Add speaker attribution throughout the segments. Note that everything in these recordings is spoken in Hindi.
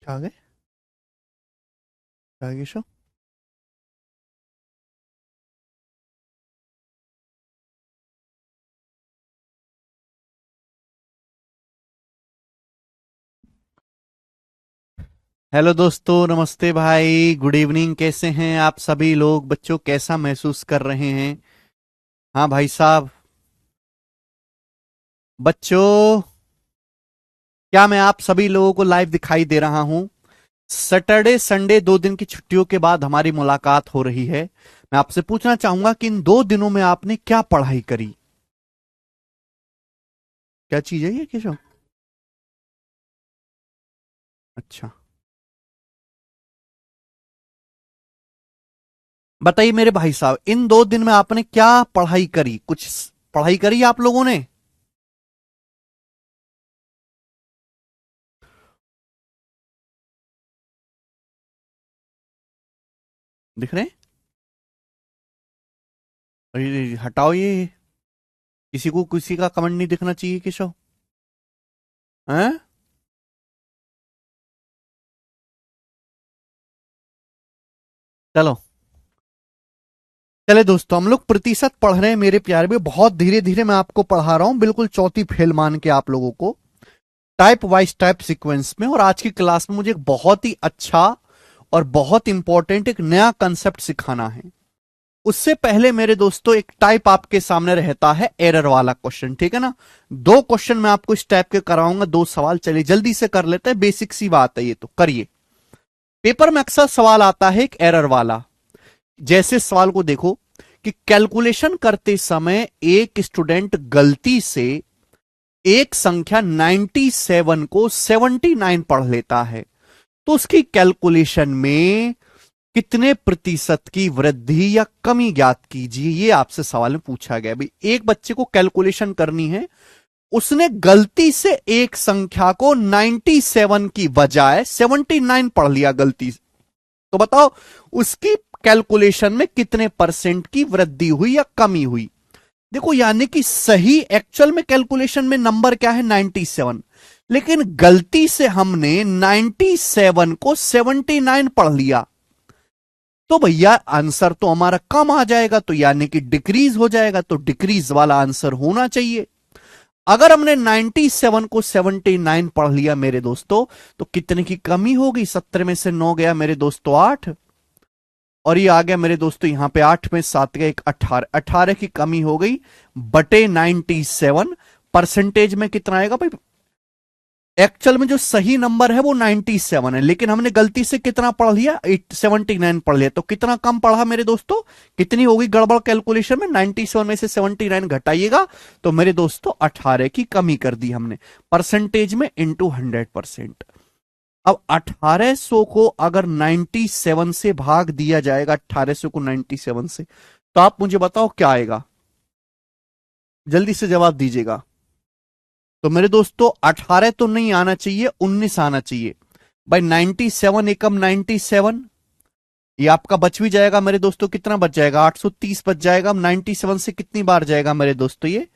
Speaker 1: आ गए आगे शो। हेलो दोस्तों, नमस्ते भाई, गुड इवनिंग। कैसे हैं आप सभी लोग? बच्चों कैसा महसूस कर रहे हैं? हाँ भाई साहब। बच्चों, क्या मैं आप सभी लोगों को लाइव दिखाई दे रहा हूं? सैटरडे संडे 2 दिन की छुट्टियों के बाद हमारी मुलाकात हो रही है। मैं आपसे पूछना चाहूंगा कि इन 2 दिनों में आपने क्या पढ़ाई करी? क्या चीज है ये केशव? अच्छा, बताइए मेरे भाई साहब, इन 2 दिन में आपने क्या पढ़ाई करी? कुछ पढ़ाई करी आप लोगों ने? दिख रहे हैं? अरे हटाओ ये। किसी को किसी का कमेंट नहीं दिखना चाहिए केशव। हैं? चलो, चले दोस्तों, हम लोग प्रतिशत पढ़ रहे हैं मेरे प्यारे में। बहुत धीरे धीरे मैं आपको पढ़ा रहा हूं, बिल्कुल चौथी फेल मान के आप लोगों को, टाइप वाइज टाइप सीक्वेंस में। और आज की क्लास में मुझे एक बहुत ही अच्छा और बहुत इंपॉर्टेंट एक नया कंसेप्ट सिखाना है। उससे पहले मेरे दोस्तों, एक टाइप आपके सामने रहता है एरर वाला क्वेश्चन, ठीक है ना? 2 क्वेश्चन मैं आपको इस टाइप के कराऊंगा, 2 सवाल। चलिए जल्दी से कर लेते हैं, बेसिक सी बात है ये, तो करिए। पेपर में अक्सर सवाल आता है एक एरर वाला। जैसे सवाल को देखो कि कैलकुलेशन करते समय एक स्टूडेंट गलती से एक संख्या 97 को 79 पढ़ लेता है, तो उसकी कैलकुलेशन में कितने प्रतिशत की वृद्धि या कमी ज्ञात कीजिए। ये आपसे सवाल में पूछा गया। भाई, एक बच्चे को कैलकुलेशन करनी है, उसने गलती से एक संख्या को 97 की बजाय 79 पढ़ लिया गलती से। तो बताओ उसकी कैलकुलेशन में कितने परसेंट की वृद्धि हुई या कमी हुई। देखो, यानी कि सही एक्चुअल में कैलकुलेशन में नंबर क्या है? 97, लेकिन गलती से हमने 97 को 79 पढ़ लिया, तो भैया आंसर तो हमारा कम आ जाएगा, तो यानी कि डिक्रीज हो जाएगा। तो डिक्रीज वाला आंसर होना चाहिए। अगर हमने 97 को 79 पढ़ लिया मेरे दोस्तों, तो कितने की कमी होगी? 17 में से 9 गया मेरे दोस्तों 8, और ये आ गया मेरे दोस्तों यहां पे 8 में 7 गया 18, 18 की कमी हो गई बटे 97। परसेंटेज में कितना आएगा भाई? एक्चुअल में जो सही नंबर है वो 97 है, लेकिन हमने गलती से कितना पढ़ लिया? 79 पढ़ लिया, तो कितना कम पढ़ा मेरे दोस्तों? कितनी होगी गड़बड़ कैलकुलेशन में? 97 में से 79 घटाइएगा, तो मेरे दोस्तों 18 की कमी कर दी हमने। परसेंटेज में इंटू 100%। अब 1800 को अगर 97 से भाग दिया जाएगा, 1800 को 97 से, तो आप मुझे बताओ क्या आएगा? जल्दी से जवाब दीजिएगा। तो मेरे दोस्तों 18 तो नहीं आना चाहिए, 19 आना चाहिए। भाई 97 एकम 97, ये आपका बच भी जाएगा मेरे दोस्तों। कितना बच जाएगा? 830 बच जाएगा। 97 से कितनी बार जाएगा मेरे दोस्तों? ये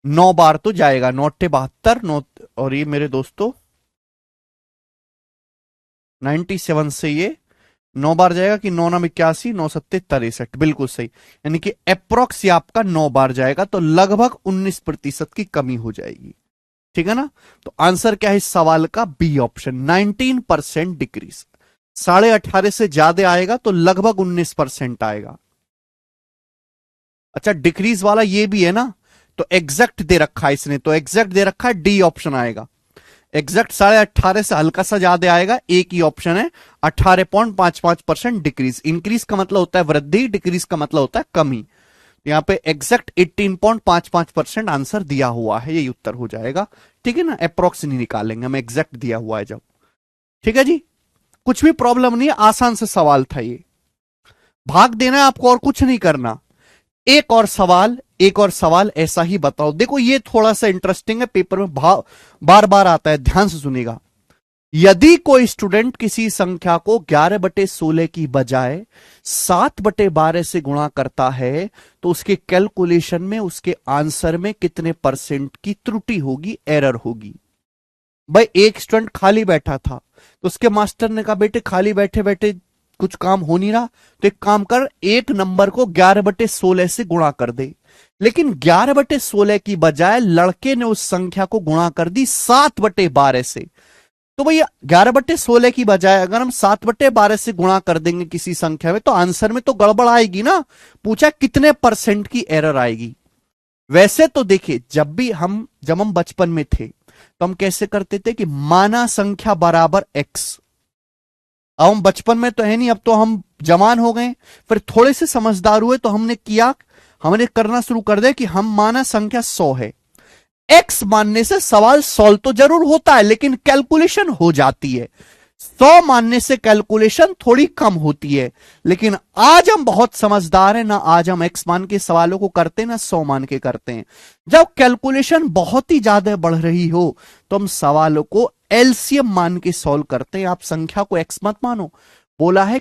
Speaker 1: 9 बार तो जाएगा। 9 72 9, और ये मेरे दोस्तों 97 से ये 9 बार जाएगा कि 9 9 81, 9 7 63, बिल्कुल सही। यानी कि अप्रोक्स आपका 9 बार जाएगा, तो लगभग 19% की कमी हो जाएगी, ठीक है ना? तो आंसर क्या है इस सवाल का? B option, 19% decrease. 18.5 से ज्यादा आएगा तो लगभग 19% आएगा। अच्छा, डिक्रीज वाला ये भी है ना? तो एग्जैक्ट दे रखा है इसने, तो एग्जैक्ट दे रखा है, डी ऑप्शन आएगा। एग्जैक्ट 18.5 से हल्का सा ज्यादा आएगा, एक ही ऑप्शन है, 18.55% डिक्रीज। इंक्रीज का मतलब होता है वृद्धि, डिक्रीज का मतलब होता है कमी। यहां पे एग्जैक्ट 18.55% आंसर दिया हुआ है, यही उत्तर हो जाएगा, ठीक है ना? अप्रोक्स नहीं निकालेंगे हम, एग्जैक्ट दिया हुआ है जब। ठीक है जी, कुछ भी प्रॉब्लम नहीं है, आसान से सवाल था ये। भाग देना है आपको और कुछ नहीं करना। एक और सवाल, एक और सवाल ऐसा ही बताओ। देखो ये थोड़ा सा इंटरेस्टिंग है, पेपर में बार बार आता है, ध्यान से सुनिएगा। यदि कोई स्टूडेंट किसी संख्या को 11/16 की बजाय 7/12 से गुणा करता है, तो उसके कैलकुलेशन में, उसके आंसर में कितने परसेंट की त्रुटि होगी, एरर होगी? भाई एक स्टूडेंट खाली बैठा था, तो उसके मास्टर ने कहा बेटे खाली बैठे बैठे कुछ काम हो नहीं रहा, तो एक काम कर, एक नंबर को 11/16 से गुणा कर दे। लेकिन 11/16 की बजाय लड़के ने उस संख्या को गुणा कर दी 7/12 से। तो भैया 11/16 की बजाय अगर हम 7/12 से गुणा कर देंगे किसी संख्या में, तो आंसर में तो गड़बड़ आएगी ना। पूछा कितने परसेंट की एरर आएगी। वैसे तो देखिए, जब हम बचपन में थे तो हम कैसे करते थे कि माना संख्या बराबर x। अब हम बचपन में तो है नहीं, अब तो हम जवान हो गए, फिर थोड़े से समझदार हुए तो हमने करना शुरू कर दिया कि हम माना संख्या 100 है। x मानने से सवाल सॉल्व तो जरूर होता है, लेकिन कैलकुलेशन हो जाती है। 100 मानने से कैलकुलेशन थोड़ी कम होती है। लेकिन आज हम बहुत समझदार हैं ना, आज हम x मान के सवालों को करते हैं ना 100 मान के करते हैं। जब कैलकुलेशन बहुत ही ज्यादा बढ़ रही हो तो हम सवालों को एलसीएम मान के सॉल्व करते हैं। आप संख्या को x मत मानो। बोला है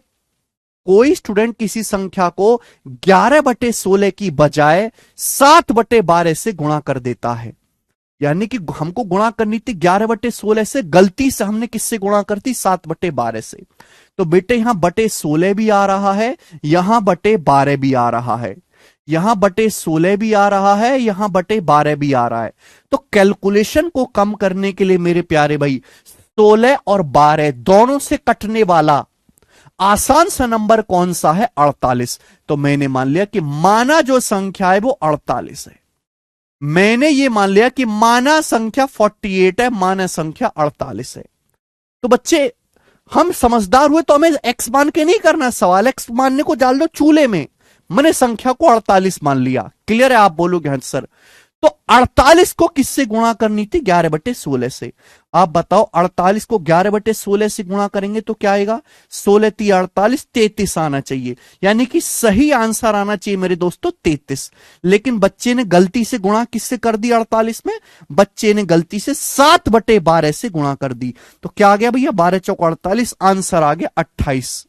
Speaker 1: कोई स्टूडेंट किसी संख्या को 11/16 की बजाय 7/12 से गुणा कर देता है, यानी कि हमको गुणा करनी थी 11/16 से, गलती से हमने किससे गुणा करती 7/12 से। तो बेटे यहां बटे 16 भी आ रहा है, यहां बटे 12 भी आ रहा है, यहां बटे 16 भी आ रहा है, यहां बटे 12 भी आ रहा है। तो कैलकुलेशन को कम करने के लिए मेरे प्यारे भाई 16 और 12 दोनों से कटने वाला आसान सा नंबर कौन सा है? 48। तो मैंने मान लिया कि माना जो संख्या है वो 48 है। मैंने ये मान लिया कि माना संख्या 48 है, माना संख्या 48 है। तो बच्चे हम समझदार हुए तो हमें एक्स मान के नहीं करना सवाल, एक्स मानने को डाल दो चूल्हे में। मैंने संख्या को 48 मान लिया। क्लियर है? आप बोलोगे हाँ सर। तो 48 को किससे गुणा करनी थी? 11/16 से। आप बताओ 48 को 11/16 से गुणा करेंगे तो क्या आएगा? 16 × 48 33 आना चाहिए, यानी कि सही आंसर आना चाहिए मेरे दोस्तों 33। लेकिन बच्चे ने गलती से गुणा किससे कर दी? 48 में बच्चे ने गलती से 7/12 से गुणा कर दी। तो क्या आ गया भैया? 12 चौक 48, आंसर आ गया 28।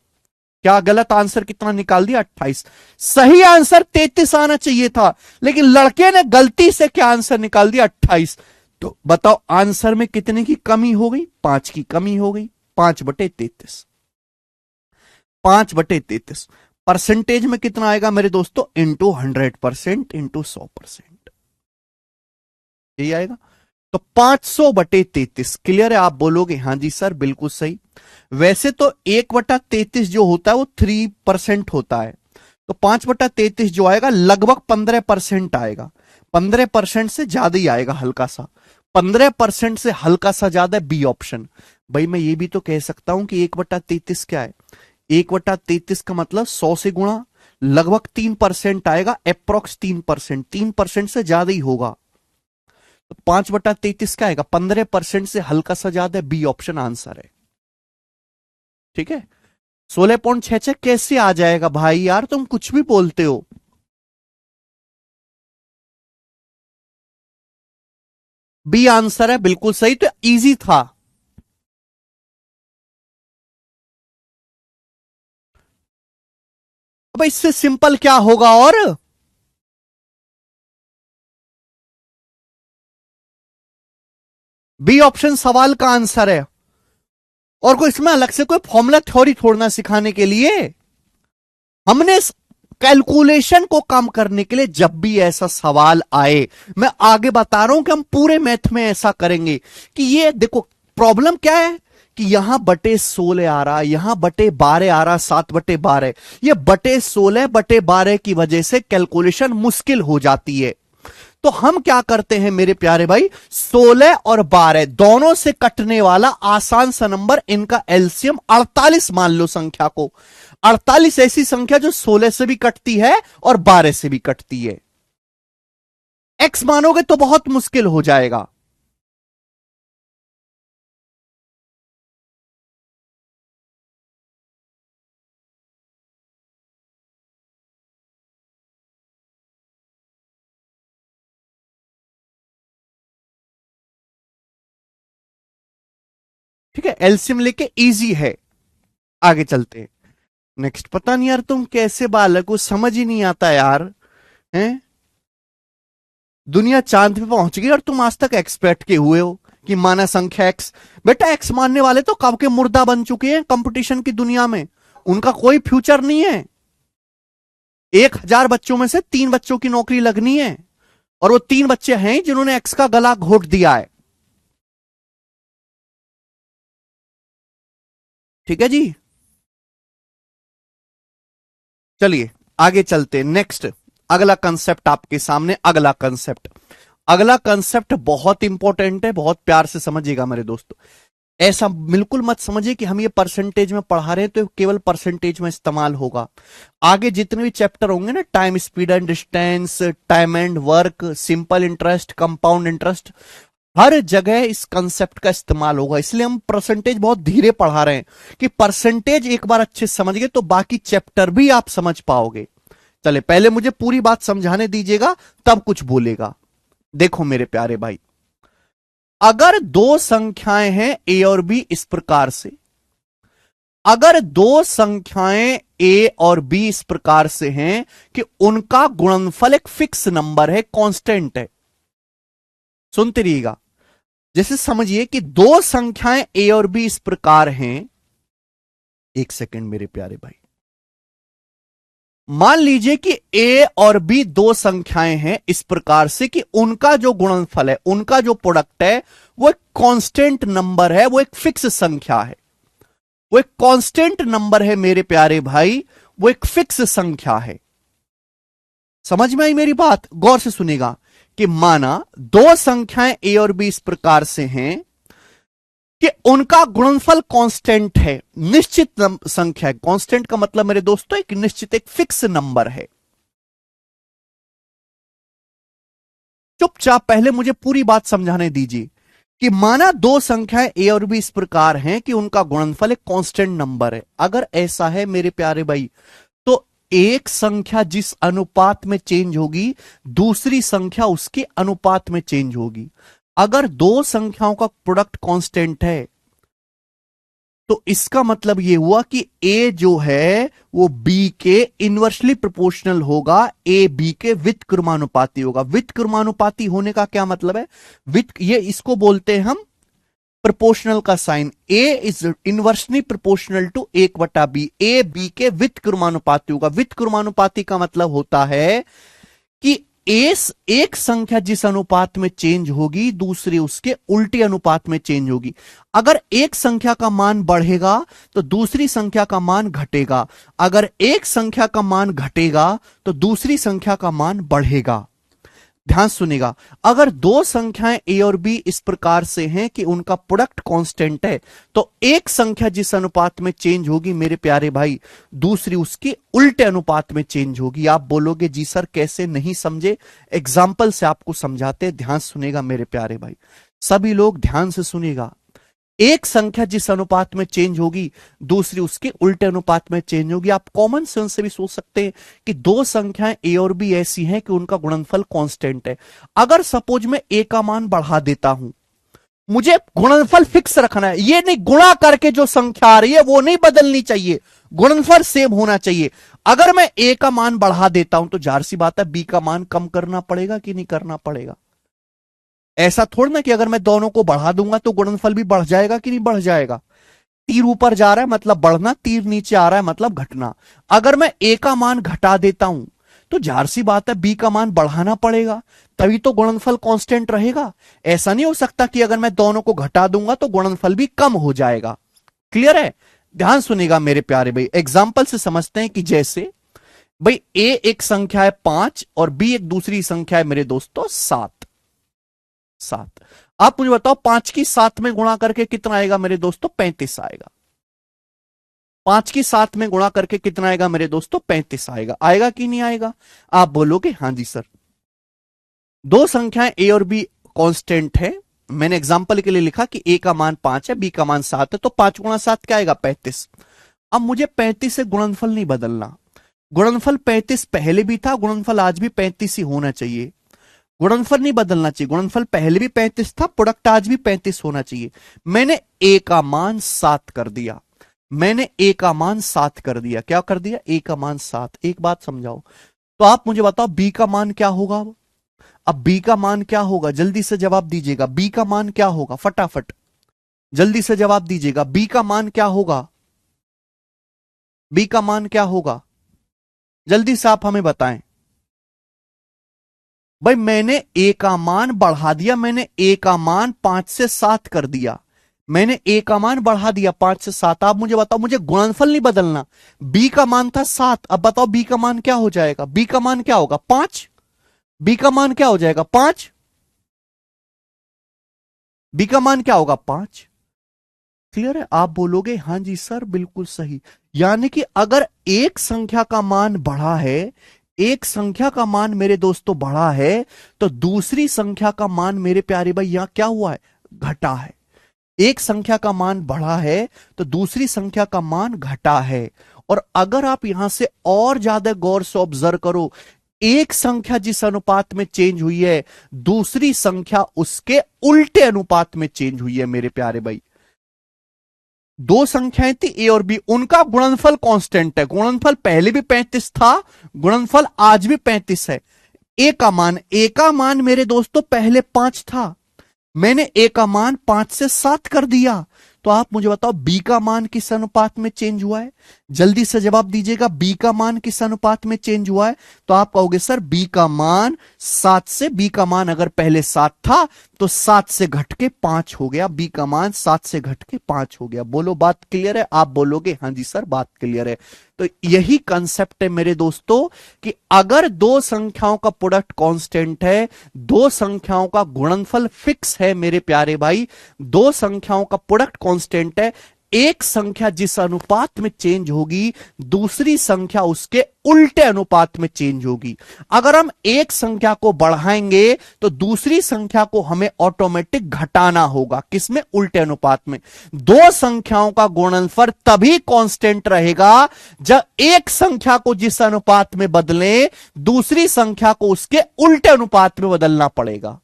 Speaker 1: क्या गलत आंसर कितना निकाल दिया? 28। सही आंसर 33 आना चाहिए था, लेकिन लड़के ने गलती से क्या आंसर निकाल दिया? 28। तो बताओ आंसर में कितने की कमी हो गई? 5 की कमी हो गई। 5/33। 5/33 परसेंटेज में कितना आएगा मेरे दोस्तों? इंटू 100%, इंटू 100%, यही आएगा। तो 500/33। क्लियर है? आप बोलोगे हाँ जी सर बिल्कुल सही। वैसे तो 1/33 जो होता है वो 3% होता है, तो 5/33 जो आएगा लगभग 15% आएगा। 15% से ज्यादा ही आएगा, हल्का सा। 15% से हल्का सा ज्यादा बी ऑप्शन। भाई मैं ये भी तो कह सकता हूं कि 1/33 क्या है? 1/33 का मतलब 100 से गुणा, लगभग 3% आएगा, अप्रोक्स 3%। 3% से ज्यादा ही होगा। तो 5/33 क्या आएगा? 15% से हल्का सा ज्यादा, बी ऑप्शन आंसर है। ठीक है? 16.66 कैसे आ जाएगा भाई? यार तुम कुछ भी बोलते हो। बी आंसर है, बिल्कुल सही। तो इजी था। अब इससे सिंपल क्या होगा? और बी ऑप्शन सवाल का आंसर है। और कोई इसमें अलग से कोई फॉर्मूला थ्योरी छोड़ना सिखाने के लिए। हमने कैलकुलेशन को कम करने के लिए जब भी ऐसा सवाल आए, मैं आगे बता रहा हूं कि हम पूरे मैथ में ऐसा करेंगे कि ये देखो प्रॉब्लम क्या है कि यहां बटे 16 आ रहा, यहां बटे 12 आ रहा, 7/12। ये बटे 16/12 की वजह से कैलकुलेशन मुश्किल हो जाती है। तो हम क्या करते हैं मेरे प्यारे भाई? 16 और 12 दोनों से कटने वाला आसान सा नंबर, इनका एलसीएम 48 मान लो संख्या को। 48 ऐसी संख्या जो 16 से भी कटती है और 12 से भी कटती है। एक्स मानोगे तो बहुत मुश्किल हो जाएगा। ठीक है? एलसीएम लेके इजी है। आगे चलते हैं नेक्स्ट। पता नहीं यार तुम कैसे बालक हो, समझ ही नहीं आता यार। हैं? दुनिया चांद पे पहुंच गई और तुम आज तक एक्सपर्ट के हुए हो। कि माना संख्या एक्स। बेटा एक्स मानने वाले तो कब के मुर्दा बन चुके हैं कंपटीशन की दुनिया में, उनका कोई फ्यूचर नहीं है। 1000 बच्चों में से 3 बच्चों की नौकरी लगनी है, और वो 3 बच्चे हैं जिन्होंने एक्स का गला घोट दिया है। ठीक है जी, चलिए आगे चलते। नेक्स्ट अगला कंसेप्ट आपके सामने। अगला कंसेप्ट बहुत इंपॉर्टेंट है, बहुत प्यार से समझिएगा मेरे दोस्तों। ऐसा बिल्कुल मत समझिए कि हम ये परसेंटेज में पढ़ा रहे हैं तो केवल परसेंटेज में इस्तेमाल होगा। आगे जितने भी चैप्टर होंगे ना, time speed and distance, time and work, simple interest, compound interest, हर जगह इस कंसेप्ट का इस्तेमाल होगा। इसलिए हम परसेंटेज बहुत धीरे पढ़ा रहे हैं कि परसेंटेज एक बार अच्छे से समझ गए तो बाकी चैप्टर भी आप समझ पाओगे। चले पहले मुझे पूरी बात समझाने दीजिएगा, तब कुछ बोलेगा। देखो मेरे प्यारे भाई, अगर दो संख्याएं हैं ए और बी इस प्रकार से, अगर दो संख्याएं ए और बी इस प्रकार से हैं कि उनका गुणनफल एक फिक्स नंबर है, कांस्टेंट है। सुनते रहिएगा। जैसे समझिए कि दो संख्याएं ए और बी इस प्रकार हैं। एक सेकंड मेरे प्यारे भाई, मान लीजिए कि ए और बी दो संख्याएं हैं इस प्रकार से कि उनका जो गुणनफल है, उनका जो प्रोडक्ट है, वो एक कांस्टेंट नंबर है, वो एक फिक्स संख्या है, वो एक कांस्टेंट नंबर है मेरे प्यारे भाई, वो एक फिक्स संख्या है। समझ में आई मेरी बात? गौर से सुनेगा कि माना दो संख्याएं ए और बी इस प्रकार से हैं कि उनका गुणनफल कांस्टेंट है, निश्चित संख्या है। कांस्टेंट का मतलब मेरे दोस्तों एक निश्चित, एक फिक्स नंबर है। चुपचाप पहले मुझे पूरी बात समझाने दीजिए कि माना दो संख्याएं ए और बी इस प्रकार हैं कि उनका गुणनफल एक कांस्टेंट नंबर है। अगर ऐसा है मेरे प्यारे भाई, तो एक संख्या जिस अनुपात में चेंज होगी, दूसरी संख्या उसके अनुपात में चेंज होगी। अगर दो संख्याओं का प्रोडक्ट कांस्टेंट है तो इसका मतलब यह हुआ कि ए जो है वो बी के इनवर्सली प्रोपोर्शनल होगा, ए बी के व्युत्क्रमानुपाती होगा। व्युत्क्रमानुपाती होने का क्या मतलब है? ये इसको बोलते हैं हम प्रोपोर्शनल का sign. A is inversely proportional to 1/b, A B के व्युत्क्रमानुपाती होगा। व्युत्क्रमानुपाती का मतलब होता है कि एक संख्या जिस अनुपात में चेंज होगी, दूसरी उसके उल्टे अनुपात में चेंज होगी। अगर एक संख्या का मान बढ़ेगा तो दूसरी संख्या का मान घटेगा, अगर एक संख्या का मान घटेगा तो दूसरी संख्या का मान बढ़ेगा। ध्यान सुनेगा, अगर दो संख्याएं ए और बी इस प्रकार से हैं कि उनका प्रोडक्ट कांस्टेंट है, तो एक संख्या जिस अनुपात में चेंज होगी मेरे प्यारे भाई, दूसरी उसके उल्टे अनुपात में चेंज होगी। आप बोलोगे जी सर कैसे, नहीं समझे? एग्जाम्पल से आपको समझाते। ध्यान सुनेगा मेरे प्यारे भाई, सभी लोग ध्यान से सुनेगा। एक संख्या जिस अनुपात में चेंज होगी, दूसरी उसके उल्टे अनुपात में चेंज होगी। आप कॉमन सेंस से भी सोच सकते हैं कि दो संख्याएं ए और बी ऐसी हैं कि उनका गुणनफल कांस्टेंट है। अगर सपोज मैं ए का मान बढ़ा देता हूं, मुझे गुणनफल फिक्स रखना है, ये नहीं गुणा करके जो संख्या आ रही है वो नहीं बदलनी चाहिए, गुणनफल सेम होना चाहिए। अगर मैं ए का मान बढ़ा देता हूं तो जाहिर सी बात है बी का मान कम करना पड़ेगा कि नहीं करना पड़ेगा? ऐसा थोड़ा ना कि अगर मैं दोनों को बढ़ा दूंगा तो गुणनफल भी बढ़ जाएगा कि नहीं बढ़ जाएगा। तीर ऊपर जा रहा है मतलब बढ़ना, तीर नीचे आ रहा है मतलब घटना। अगर मैं ए का मान घटा देता हूं तो जाहिर सी बात है बी का मान बढ़ाना पड़ेगा, तभी तो गुणनफल कांस्टेंट रहेगा। ऐसा नहीं हो सकता कि अगर मैं दोनों को घटा दूंगा तो गुणनफल भी कम हो जाएगा। क्लियर है? ध्यान सुनेगा मेरे प्यारे भाई, एग्जाम्पल से समझते हैं कि जैसे भाई ए एक संख्या है 5 और बी एक दूसरी संख्या है मेरे दोस्तों 7। आप मुझे बताओ 5 की 7 में गुणा करके कितना आएगा मेरे दोस्तों? 35 आएगा। 5 की 7 में गुणा करके कितना आएगा मेरे दोस्तों? 35 आएगा। आएगा कि नहीं आएगा? आप बोलोगे हां जी सर। दो संख्याएं ए और बी कांस्टेंट है। मैंने एग्जांपल के लिए लिखा कि ए का मान 5 है, बी का मान 7 है, तो 5 गुणा 7 क्या आएगा? 35। अब मुझे 35 से गुणनफल नहीं बदलना। गुणनफल 35 पहले भी था, गुणनफल आज भी 35 ही होना चाहिए। गुणनफल नहीं बदलना चाहिए। गुणनफल पहले भी 35 था, प्रोडक्ट आज भी 35 होना चाहिए। मैंने ए का मान 7 कर दिया। मैंने ए का मान 7 कर दिया। क्या कर दिया? ए का मान 7। एक बात समझाओ, तो आप मुझे बताओ बी का मान क्या होगा? अब बी का मान क्या होगा, जल्दी से जवाब दीजिएगा, बी का मान क्या होगा, फटाफट जल्दी से जवाब दीजिएगा, बी का मान क्या होगा, बी का मान क्या होगा, जल्दी से आप हमें बताएं। भाई मैंने ए का मान बढ़ा दिया, मैंने ए का मान 5 से 7 कर दिया, मैंने ए का मान बढ़ा दिया 5 से 7। आप मुझे बताओ, मुझे गुणनफल नहीं बदलना। बी का मान था 7, अब बताओ बी का मान क्या हो जाएगा, बी का मान क्या होगा 5, बी का मान क्या हो जाएगा 5, बी का मान क्या होगा 5। क्लियर है, आप बोलोगे हां जी सर बिल्कुल सही। यानी कि अगर एक संख्या का मान बढ़ा है, एक संख्या का मान मेरे दोस्तों बढ़ा है, तो दूसरी संख्या का मान मेरे प्यारे भाई यहां क्या हुआ है, घटा है। एक संख्या का मान बढ़ा है तो दूसरी संख्या का मान घटा है। और अगर आप यहां से और ज्यादा गौर से ऑब्जर्व करो, एक संख्या जिस अनुपात में चेंज हुई है, दूसरी संख्या उसके उल्टे अनुपात में चेंज हुई है मेरे प्यारे भाई। दो संख्याएं थी ए और बी, उनका गुणनफल कांस्टेंट है, गुणनफल पहले भी 35 था, गुणनफल आज भी 35 है। ए का मान मेरे दोस्तों पहले 5 था, मैंने ए का मान 5 से 7 कर दिया। तो आप मुझे बताओ बी का मान किस अनुपात में चेंज हुआ है, जल्दी से जवाब दीजिएगा, बी का मान किस अनुपात में चेंज हुआ है। तो आप कहोगे सर बी का मान 7 से, बी का मान अगर पहले 7 था तो 7 से घट के 5 हो गया, बी का मान 7 से घट के 5 हो गया। बोलो बात क्लियर है, आप बोलोगे हां जी सर बात क्लियर है। तो यही कंसेप्ट है मेरे दोस्तों कि अगर दो संख्याओं का प्रोडक्ट कांस्टेंट है, दो संख्याओं का गुणनफल फिक्स है मेरे प्यारे भाई, दो संख्याओं का प्रोडक्ट कांस्टेंट है, एक संख्या जिस अनुपात में चेंज होगी दूसरी संख्या उसके उल्टे अनुपात में चेंज होगी। अगर हम एक संख्या को बढ़ाएंगे तो दूसरी संख्या को हमें ऑटोमेटिक घटाना होगा, किसमें, उल्टे अनुपात में। दो संख्याओं का गुणनफल तभी कांस्टेंट रहेगा जब एक संख्या को जिस अनुपात में बदलें दूसरी संख्या को उसके उल्टे अनुपात में बदलना पड़ेगा।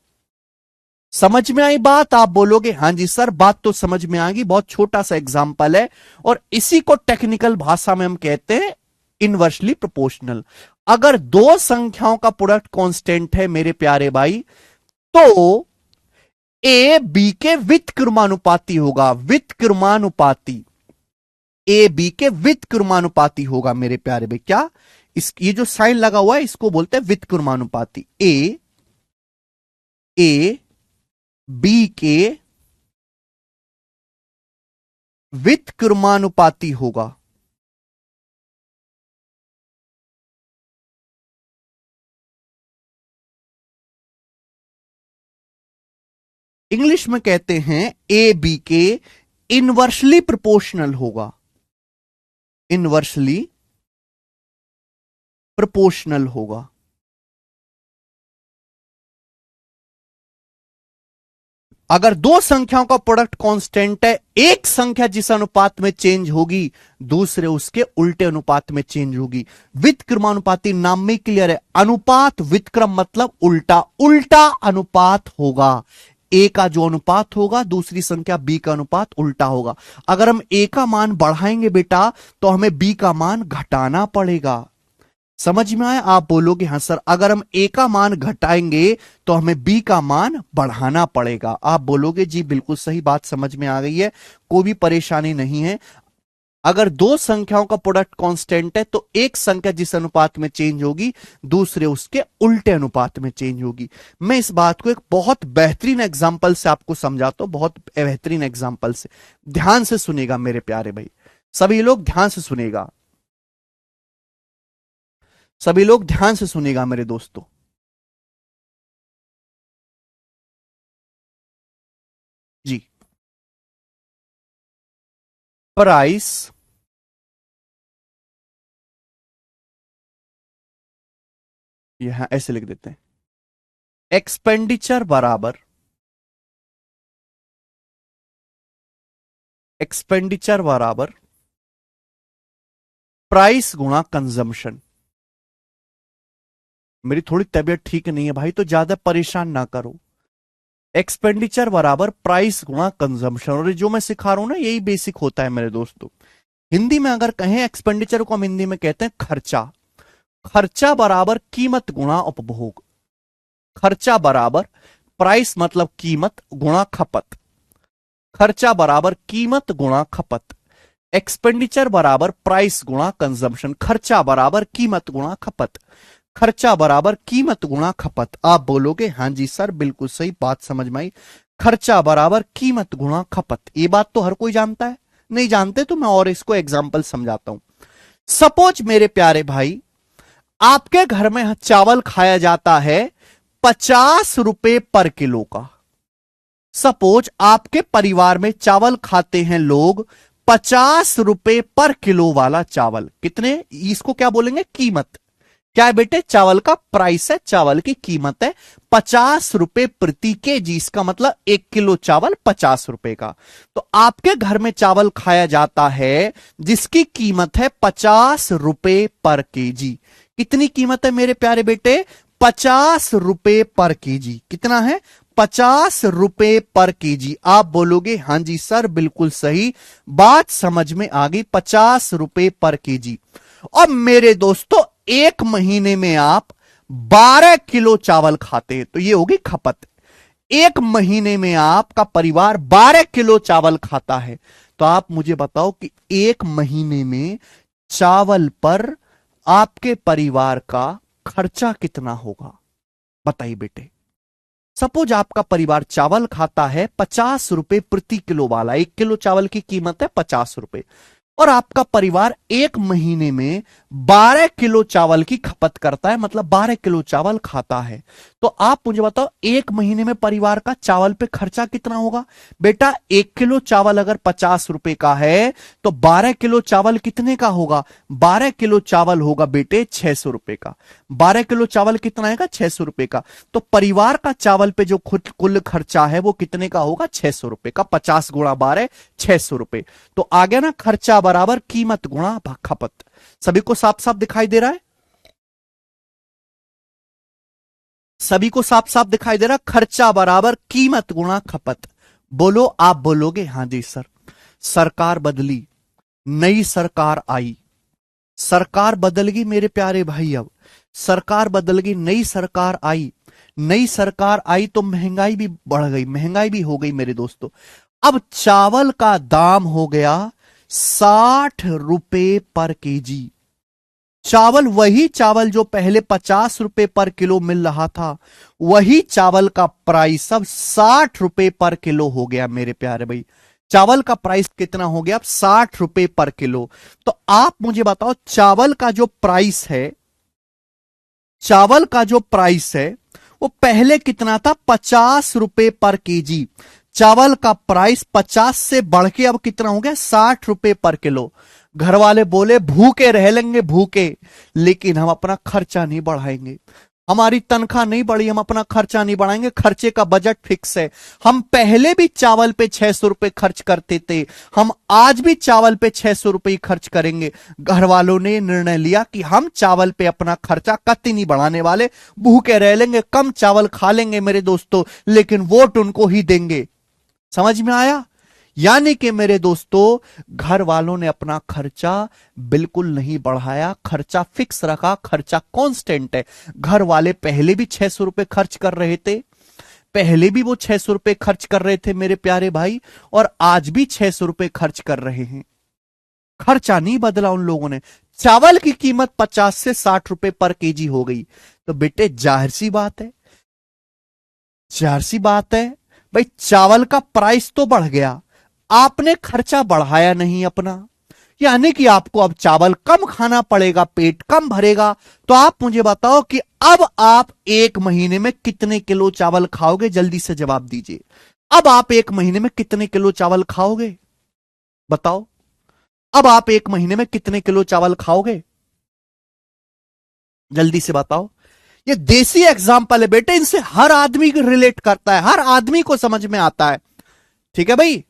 Speaker 1: समझ में आई बात, आप बोलोगे हां जी सर बात तो समझ में आ गई। बहुत छोटा सा एग्जांपल है और इसी को टेक्निकल भाषा में हम कहते हैं इनवर्सली प्रोपोर्शनल। अगर दो संख्याओं का प्रोडक्ट कांस्टेंट है मेरे प्यारे भाई, तो ए बी के व्युत्क्रमानुपाती होगा, व्युत्क्रमानुपाती, ए बी के व्युत्क्रमानुपाती होगा मेरे प्यारे भाई। क्या, ये जो साइन लगा हुआ है इसको बोलते हैं व्युत्क्रमानुपाती। ए बी के व्युत्क्रमानुपाती होगा। इंग्लिश में कहते हैं ए बी के इनवर्सली प्रोपोर्शनल होगा, इनवर्सली प्रोपोर्शनल होगा। अगर दो संख्याओं का प्रोडक्ट कांस्टेंट है, एक संख्या जिस अनुपात में चेंज होगी दूसरे उसके उल्टे अनुपात में चेंज होगी। व्युत्क्रमानुपाती नाम में क्लियर है, अनुपात व्युत्क्रम मतलब उल्टा, उल्टा अनुपात होगा। ए का जो अनुपात होगा दूसरी संख्या बी का अनुपात उल्टा होगा। अगर हम ए का मान बढ़ाएंगे बेटा तो हमें बी का मान घटाना पड़ेगा। समझ में आया, आप बोलोगे हां सर अगर हम ए का मान घटाएंगे तो हमें बी का मान बढ़ाना पड़ेगा। आप बोलोगे जी बिल्कुल सही बात समझ में आ गई है, कोई भी परेशानी नहीं है। अगर दो संख्याओं का प्रोडक्ट कांस्टेंट है तो एक संख्या जिस अनुपात में चेंज होगी दूसरे उसके उल्टे अनुपात में चेंज होगी। मैं इस बात को एक बहुत बेहतरीन एग्जांपल से आपको समझाता हूं, बहुत बेहतरीन एग्जांपल से, ध्यान से सुनेगा मेरे प्यारे भाई, सभी लोग ध्यान से सुनेगा, सभी लोग ध्यान से सुनेगा मेरे दोस्तों। जी, प्राइस यहां ऐसे लिख देते हैं, एक्सपेंडिचर बराबर, एक्सपेंडिचर बराबर प्राइस गुणा कंजम्पशन। मेरी थोड़ी तबीयत ठीक नहीं है भाई तो ज्यादा परेशान ना करो। एक्सपेंडिचर बराबर प्राइस गुणा कंजम्पशन, और जो मैं सिखा रहा हूं ना यही बेसिक होता है मेरे दोस्तों। हिंदी में अगर कहें एक्सपेंडिचर को हम हिंदी में कहते हैं खर्चा, खर्चा बराबर कीमत गुणा उपभोग, खर्चा बराबर प्राइस मतलब कीमत गुणा खपत, खर्चा बराबर कीमत गुणा खपत, एक्सपेंडिचर बराबर प्राइस गुणा कंजम्पशन, खर्चा बराबर कीमत गुणा खपत, खर्चा बराबर कीमत गुणा खपत। आप बोलोगे हाँ जी सर बिल्कुल सही बात समझ में आई, खर्चा बराबर कीमत गुणा खपत। ये बात तो हर कोई जानता है, नहीं जानते तो मैं और इसको एग्जाम्पल समझाता हूं। सपोज मेरे प्यारे भाई आपके घर में चावल खाया जाता है 50 रुपए पर किलो का। सपोज आपके परिवार में चावल खाते हैं लोग 50 रुपए पर किलो वाला चावल। कितने, इसको क्या बोलेंगे, कीमत। क्या है बेटे, चावल का प्राइस है, चावल की कीमत है 50 रुपए प्रति केजी, इसका मतलब 1 किलो चावल 50 रुपए का। तो आपके घर में चावल खाया जाता है जिसकी कीमत है 50 रुपए पर केजी। कितनी कीमत है मेरे प्यारे बेटे, 50 रुपए पर केजी। कितना है, 50 रुपए पर केजी। आप बोलोगे हाँ जी सर बिल्कुल सही बात समझ में आ गई, 50 रुपए पर केजी। और मेरे दोस्तों एक महीने में आप 12 किलो चावल खाते हैं तो ये होगी खपत। एक महीने में आपका परिवार 12 किलो चावल खाता है तो आप मुझे बताओ कि एक महीने में चावल पर आपके परिवार का खर्चा कितना होगा, बताइए बेटे। सपोज आपका परिवार चावल खाता है 50 रुपए प्रति किलो वाला, 1 किलो चावल की कीमत है 50 रुपए, और आपका परिवार एक महीने में 12 किलो चावल की खपत करता है, मतलब 12 किलो चावल खाता है। तो आप मुझे बताओ एक महीने में परिवार का चावल पे खर्चा कितना होगा। बेटा 1 किलो चावल अगर 50 रुपए का है तो 12 किलो चावल कितने का होगा, 12 किलो चावल होगा बेटे 600 रुपए का। 12 किलो चावल कितना आएगा, 600 रुपए का। तो परिवार का चावल पे जो खुद कुल खर्चा है वो कितने का होगा, 600 रुपए का। 50 गुणा 12 600 रुपए। तो आ गया ना, खर्चा बराबर कीमत गुणा खपत। सभी को साफ साफ दिखाई दे रहा है, सभी को साफ साफ दिखाई दे रहा, खर्चा बराबर कीमत गुणा खपत। बोलो, आप बोलोगे हाँ जी सर। सरकार बदली, नई सरकार आई, सरकार बदल गई मेरे प्यारे भाई। अब सरकार बदल गई, नई सरकार आई, नई सरकार आई तो महंगाई भी बढ़ गई, महंगाई भी हो गई मेरे दोस्तों। अब चावल का दाम हो गया 60 रुपए पर केजी। चावल, वही चावल जो पहले 50 रुपए पर किलो मिल रहा था, वही चावल का प्राइस अब 60 रुपए पर किलो हो गया मेरे प्यारे भाई। चावल का प्राइस कितना हो गया अब, 60 रुपए पर किलो। तो आप मुझे बताओ चावल का जो प्राइस है, चावल का जो प्राइस है वो पहले कितना था, 50 रुपए पर केजी। चावल का प्राइस 50 से बढ़ के अब कितना हो गया, 60 रुपए पर किलो। घर वाले बोले भूखे रह लेंगे भूखे, लेकिन हम अपना खर्चा नहीं बढ़ाएंगे। हमारी तनख्वाह नहीं बढ़ी, हम अपना खर्चा नहीं बढ़ाएंगे, खर्चे का बजट फिक्स है। हम पहले भी चावल पे 600 रुपए खर्च करते थे, हम आज भी चावल पे 600 रुपए ही खर्च करेंगे। घर वालों ने निर्णय लिया कि हम चावल पे अपना खर्चा कतई नहीं बढ़ाने वाले, भूखे रह लेंगे, कम चावल खा लेंगे मेरे दोस्तों, लेकिन वोट उनको ही देंगे। समझ में आया? यानी कि मेरे दोस्तों घर वालों ने अपना खर्चा बिल्कुल नहीं बढ़ाया, खर्चा फिक्स रखा, खर्चा कांस्टेंट है। घर वाले पहले भी 600 रुपए खर्च कर रहे थे, पहले भी वो 600 रुपए खर्च कर रहे थे मेरे प्यारे भाई, और आज भी 600 रुपए खर्च कर रहे हैं। खर्चा नहीं बदला उन लोगों ने। चावल की कीमत 50 से 60 रुपए पर केजी हो गई, तो बेटे जाहिर सी बात है, जाहिर सी बात है भाई, चावल का प्राइस तो बढ़ गया, आपने खर्चा बढ़ाया नहीं अपना, यानी कि आपको अब चावल कम खाना पड़ेगा, पेट कम भरेगा। तो आप मुझे बताओ कि अब आप एक महीने में कितने किलो चावल खाओगे, जल्दी से जवाब दीजिए। अब आप एक महीने में कितने किलो चावल खाओगे, बताओ। अब आप एक महीने में कितने किलो चावल खाओगे, जल्दी से बताओ। ये देसी एग्जाम्पल है बेटे, इनसे हर आदमी रिलेट करता है, हर आदमी को समझ में आता है। ठीक है भाई,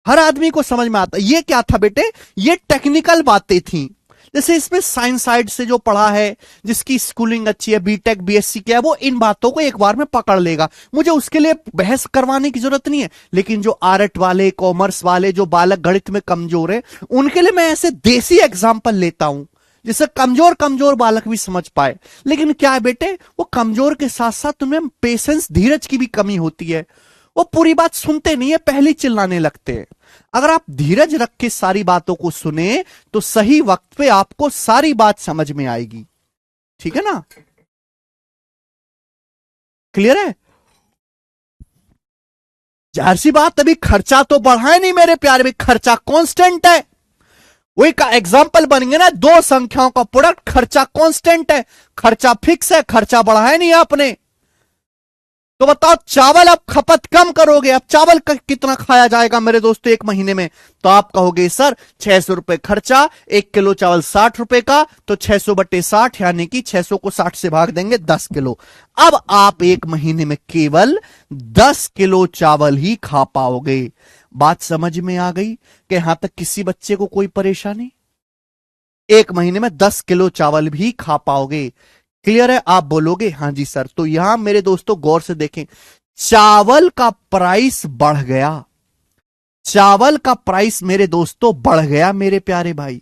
Speaker 1: हर आदमी को समझ में आता है। ये क्या था बेटे, ये टेक्निकल बातें थी। जैसे इसमें साइंस साइड से जो पढ़ा है, जिसकी स्कूलिंग अच्छी है, बीटेक बीएससी किया है, वो इन बातों को एक बार में पकड़ लेगा। मुझे उसके लिए बहस करवाने की जरूरत नहीं है। लेकिन जो आर्ट वाले, कॉमर्स वाले, जो बालक गणित में कमजोर है, उनके लिए मैं ऐसे देसी एग्जाम्पल लेता हूं, जिससे कमजोर कमजोर बालक भी समझ पाए। लेकिन क्या है बेटे, वो कमजोर के साथ साथ तुम्हें पेशेंस, धीरज की भी कमी होती है। वो पूरी बात सुनते नहीं है, पहले ही चिल्लाने लगते हैं। अगर आप धीरज रख के सारी बातों को सुने तो सही वक्त पे आपको सारी बात समझ में आएगी। ठीक है ना? क्लियर है? जाहिर सी बात, अभी खर्चा तो बढ़ा है नहीं मेरे प्यारे में, खर्चा कांस्टेंट है। वही का एग्जाम्पल बनेंगे ना, दो संख्याओं का प्रोडक्ट, खर्चा कांस्टेंट है, खर्चा फिक्स है, खर्चा बढ़ा है नहीं आपने। तो बताओ, चावल आप खपत कम करोगे, अब चावल का कितना खाया जाएगा मेरे दोस्तों एक महीने में? तो आप कहोगे सर 600 रुपए खर्चा, 1 किलो चावल 60 रुपए का, तो 600/60 यानी कि 600 को 60 से भाग देंगे 10 किलो। अब आप एक महीने में केवल 10 किलो चावल ही खा पाओगे। बात समझ में आ गई कि यहां तक किसी बच्चे को कोई परेशानी? एक महीने में 10 किलो चावल भी खा पाओगे। क्लियर है? आप बोलोगे हां जी सर। तो यहां मेरे दोस्तों गौर से देखें, चावल का प्राइस बढ़ गया, चावल का प्राइस मेरे दोस्तों बढ़ गया मेरे प्यारे भाई,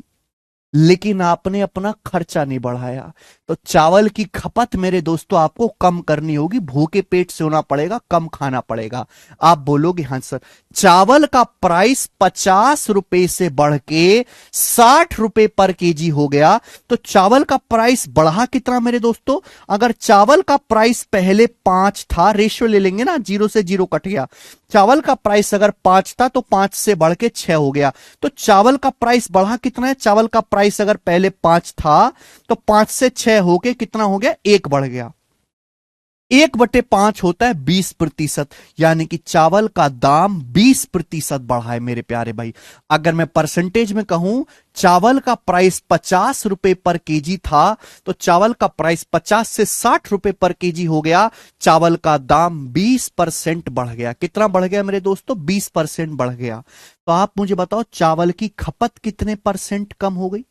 Speaker 1: लेकिन आपने अपना खर्चा नहीं बढ़ाया। तो चावल की खपत मेरे दोस्तों आपको कम करनी होगी, भूखे पेट से होना पड़ेगा, कम खाना पड़ेगा। आप बोलोगे हां सर। चावल का प्राइस 50 रुपए से बढ़ के 60 रुपए पर केजी हो गया, तो चावल का प्राइस बढ़ा कितना मेरे दोस्तों? अगर चावल का प्राइस पहले 5 था, रेशियो ले लेंगे ना, 0 से 0 कट गया, चावल का प्राइस अगर 5 था तो 5 से बढ़ के 6 हो गया। तो चावल का प्राइस बढ़ा कितना है? चावल का प्राइस अगर पहले 5 था तो 5 से 6 होके कितना हो गया? 1 बढ़ गया। 1/5 होता है 20%, यानी कि चावल का दाम 20% बढ़ा है मेरे प्यारे भाई। अगर मैं परसेंटेज में कहूं, चावल का प्राइस 50 रुपए पर केजी था, तो चावल का प्राइस 50 से 60 रुपए पर केजी हो गया, चावल का दाम 20% बढ़ गया। कितना बढ़ गया मेरे दोस्तों? 20% बढ़ गया। तो आप मुझे बताओ, चावल की खपत कितने परसेंट कम हो गई?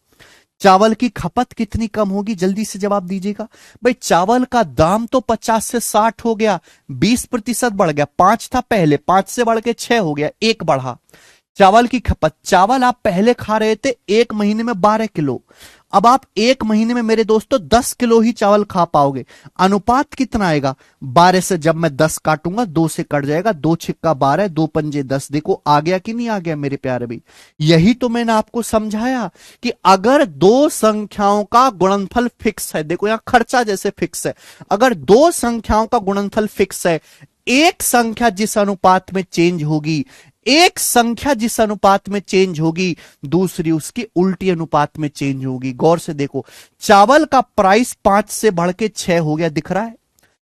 Speaker 1: चावल की खपत कितनी कम होगी? जल्दी से जवाब दीजिएगा भाई। चावल का दाम तो 50 से 60 हो गया, 20% बढ़ गया। 5 था पहले, 5 से बढ़ के 6 हो गया, 1 बढ़ा। चावल की खपत, चावल आप पहले खा रहे थे एक महीने में 12 किलो, अब आप एक महीने में मेरे दोस्तों 10 किलो ही चावल खा पाओगे। अनुपात कितना आएगा? 12 से जब मैं 10 काटूंगा, 2 से कट जाएगा, 2 छिक्का 12, 2 पंजे 10। देखो आ गया कि नहीं आ गया मेरे प्यारे भाई? यही तो मैंने आपको समझाया कि अगर दो संख्याओं का गुणनफल फिक्स है, देखो यहां खर्चा जैसे फिक्स है, अगर दो संख्याओं का गुणनफल फिक्स है, एक संख्या जिस अनुपात में चेंज होगी, एक संख्या जिस अनुपात में चेंज होगी, दूसरी उसकी उल्टी अनुपात में चेंज होगी। गौर से देखो, चावल का प्राइस 5 से बढ़ के 6 हो गया, दिख रहा है?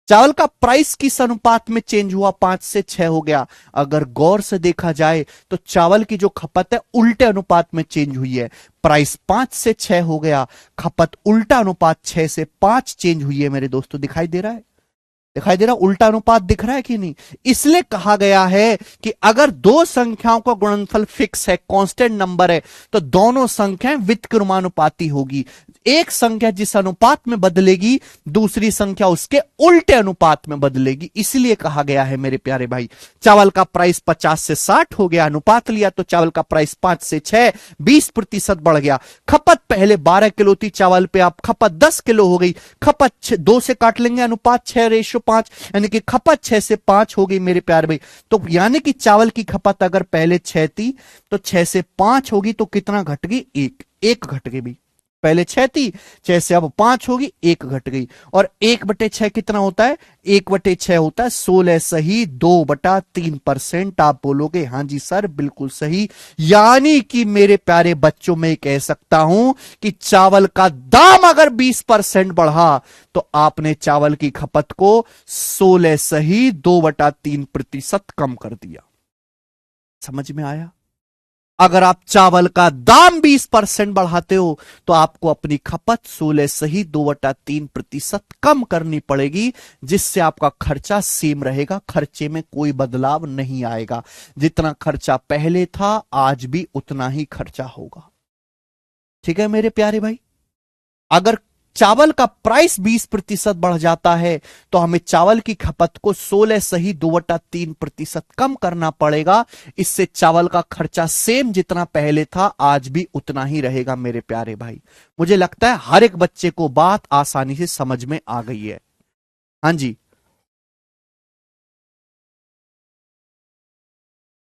Speaker 1: चावल का प्राइस किस अनुपात में चेंज हुआ? 5 से 6 हो गया। अगर गौर से देखा जाए तो चावल की जो खपत है उल्टे अनुपात में चेंज हुई है। प्राइस 5 से 6 हो गया, खपत उल्टा अनुपात 6 से 5 चेंज हुई है मेरे दोस्तों। दिखाई दे रहा है? दिखाई दे रहा? उल्टा अनुपात दिख रहा है कि नहीं? इसलिए कहा गया है कि अगर दो संख्याओं का गुणनफल फिक्स है, कांस्टेंट नंबर है, तो दोनों संख्याएं व्युत्क्रमानुपाती होगी। एक संख्या जिस अनुपात में बदलेगी, दूसरी संख्या उसके उल्टे अनुपात में बदलेगी। इसलिए कहा गया है मेरे प्यारे भाई, चावल का प्राइस 50 से 60 हो गया, अनुपात लिया तो चावल का प्राइस 5 से 6, 20% बढ़ गया। खपत पहले 12 किलो थी चावल पे, आप खपत 10 किलो हो गई। खपत 2 से काट लेंगे, अनुपात 6:5, यानी कि खपत 6 से 5 हो गई मेरे प्यारे भाई। तो यानी कि चावल की खपत अगर पहले 6 थी तो 6 से 5 होगी, तो कितना घट गई? 1 घट गई भाई। पहले 6 थी, 6 से अब 5 होगी, 1 घट गई। और 1/6 कितना होता है? 1/6 होता है 16 सही 2/3%। आप बोलोगे हां जी सर बिल्कुल सही। यानी कि मेरे प्यारे बच्चों, में कह सकता हूं कि चावल का दाम अगर 20% बढ़ा तो आपने चावल की खपत को 16 सही 2/3% कम कर दिया। समझ में आया? अगर आप चावल का दाम 20% बढ़ाते हो तो आपको अपनी खपत 16 सही 2/3% कम करनी पड़ेगी, जिससे आपका खर्चा सेम रहेगा, खर्चे में कोई बदलाव नहीं आएगा। जितना खर्चा पहले था आज भी उतना ही खर्चा होगा। ठीक है मेरे प्यारे भाई? अगर चावल का प्राइस 20% बढ़ जाता है तो हमें चावल की खपत को 16 सही 2/3% कम करना पड़ेगा। इससे चावल का खर्चा सेम जितना पहले था आज भी उतना ही रहेगा मेरे प्यारे भाई। मुझे लगता है हर एक बच्चे को बात आसानी से समझ में आ गई है। हाँ जी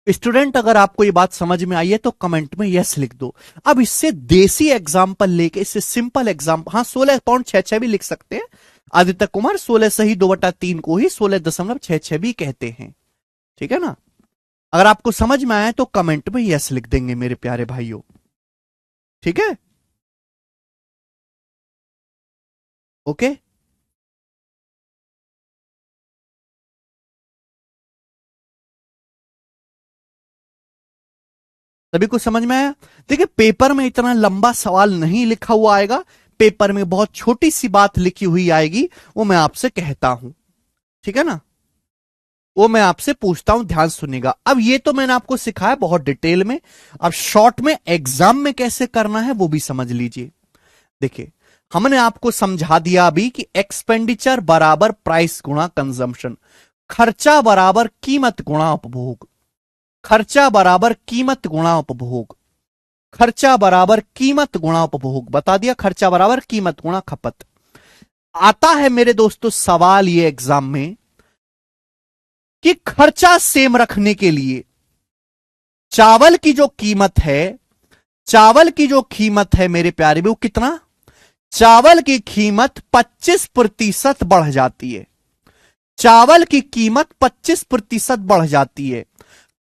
Speaker 1: स्टूडेंट, अगर आपको ये बात समझ में आई है तो कमेंट में यस लिख दो। अब इससे देसी एग्जांपल लेके, इससे सिंपल एग्जांपल, हाँ 16.66 भी लिख सकते हैं। आदित्य कुमार 16 सही 2/3 को ही 16.66 भी कहते हैं। ठीक है ना। अगर आपको समझ में आया तो कमेंट में यस लिख देंगे मेरे प्यारे भाइयों। ठीक है, ओके। सभी को समझ में आया। देखिए पेपर में इतना लंबा सवाल नहीं लिखा हुआ आएगा, पेपर में बहुत छोटी सी बात लिखी हुई आएगी, वो मैं आपसे कहता हूं। ठीक है ना, वो मैं आपसे पूछता हूं, ध्यान सुनिएगा। अब ये तो मैंने आपको सिखाया बहुत डिटेल में, अब शॉर्ट में एग्जाम में कैसे करना है वो भी समझ लीजिए। देखिए हमने आपको समझा दिया अभी कि एक्सपेंडिचर बराबर प्राइस गुणा कंजम्पशन, खर्चा बराबर कीमत गुणा उपभोग, खर्चा बराबर कीमत गुणा उपभोग, खर्चा बराबर कीमत गुणा उपभोग, बता दिया, खर्चा बराबर कीमत गुणा खपत। आता है मेरे दोस्तों सवाल ये एग्जाम में कि खर्चा सेम रखने के लिए चावल की जो कीमत है, चावल की जो कीमत है मेरे प्यारे वो कितना, चावल की कीमत 25% बढ़ जाती है। चावल की कीमत 25% बढ़ जाती है।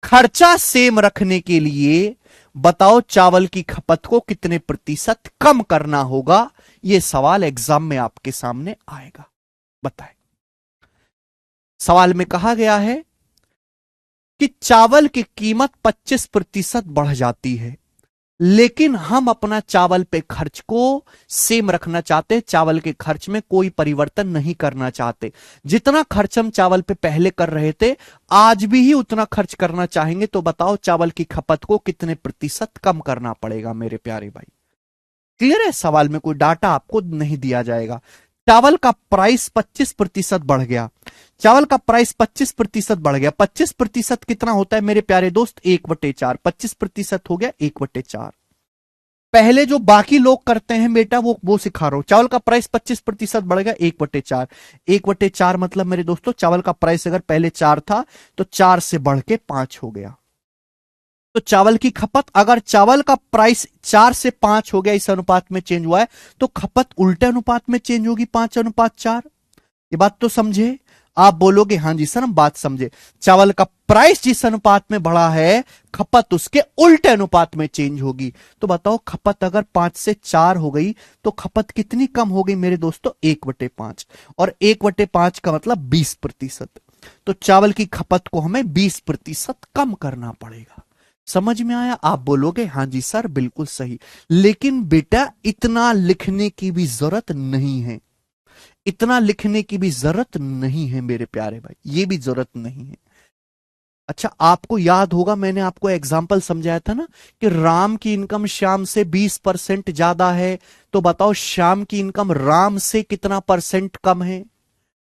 Speaker 1: खर्चा सेम रखने के लिए बताओ चावल की खपत को कितने प्रतिशत कम करना होगा। यह सवाल एग्जाम में आपके सामने आएगा, बताएं। सवाल में कहा गया है कि चावल की कीमत 25% बढ़ जाती है, लेकिन हम अपना चावल पे खर्च को सेम रखना चाहते हैं, चावल के खर्च में कोई परिवर्तन नहीं करना चाहते। जितना खर्च हम चावल पे पहले कर रहे थे आज भी ही उतना खर्च करना चाहेंगे, तो बताओ चावल की खपत को कितने प्रतिशत कम करना पड़ेगा मेरे प्यारे भाई। क्लियर है, सवाल में कोई डाटा आपको नहीं दिया जाएगा। चावल का प्राइस 25% बढ़ गया, चावल का प्राइस 25% बढ़ गया। 25% कितना होता है मेरे प्यारे दोस्त, 1/4। 25% हो गया 1/4। पहले जो बाकी लोग करते हैं बेटा वो सिखा रहा हूं। चावल का प्राइस 25% बढ़ गया 1/4। 1/4 मतलब मेरे दोस्तों चावल का प्राइस अगर पहले 4 था तो 4 से बढ़ के 5 हो गया। तो चावल की खपत, अगर चावल का प्राइस 4 से 5 हो गया, इस अनुपात में चेंज हुआ है, तो खपत उल्टे अनुपात में चेंज होगी, 5:4। ये बात तो समझे। आप बोलोगे हाँ जी सर हम बात समझे। चावल का प्राइस जिस अनुपात में बढ़ा है खपत उसके उल्टे अनुपात में चेंज होगी। तो बताओ खपत अगर 5 से 4 हो गई तो खपत कितनी कम हो गई मेरे दोस्तों, 1/5। और 1/5 का मतलब 20%। तो चावल की खपत को हमें 20% कम करना पड़ेगा। समझ में आया। आप बोलोगे हाँ जी सर बिल्कुल सही, लेकिन बेटा इतना लिखने की भी जरूरत नहीं है, इतना लिखने की भी जरूरत नहीं है मेरे प्यारे भाई, ये भी जरूरत नहीं है। अच्छा आपको याद होगा मैंने आपको एग्जाम्पल समझाया था ना कि राम की इनकम श्याम से 20% ज्यादा है, तो बताओ श्याम की इनकम राम से कितना परसेंट कम है।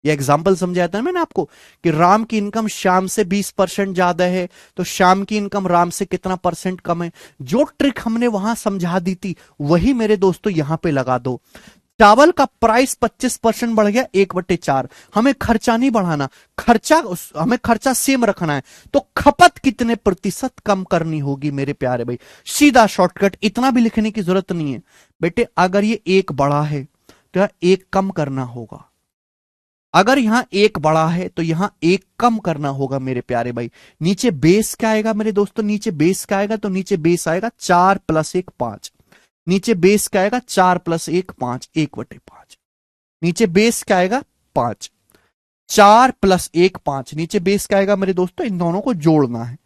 Speaker 1: ये एग्जाम्पल समझाया था मैंने आपको कि राम की इनकम श्याम से 20% ज्यादा है, तो श्याम की इनकम राम से कितना परसेंट कम है। जो ट्रिक हमने वहां समझा दी थी वही मेरे दोस्तों यहां पे लगा दो। चावल का प्राइस 25% बढ़ गया 1/4, हमें खर्चा नहीं बढ़ाना, हमें खर्चा सेम रखना है, तो खपत कितने प्रतिशत कम करनी होगी मेरे प्यारे भाई। सीधा शॉर्टकट, इतना भी लिखने की जरूरत नहीं है बेटे। अगर ये 1 बड़ा है तो यहां 1 कम करना होगा, अगर यहां 1 बड़ा है तो यहां 1 कम करना होगा मेरे प्यारे भाई। नीचे बेस क्या आएगा मेरे दोस्तों, नीचे बेस क्या आएगा, तो नीचे बेस आएगा 4 + 1 5। नीचे बेस क्या आएगा 4 + 1 5, 1/5। नीचे बेस क्या आएगा 5, 4 + 1 5। नीचे बेस क्या आएगा मेरे दोस्तों, इन दोनों को जोड़ना है,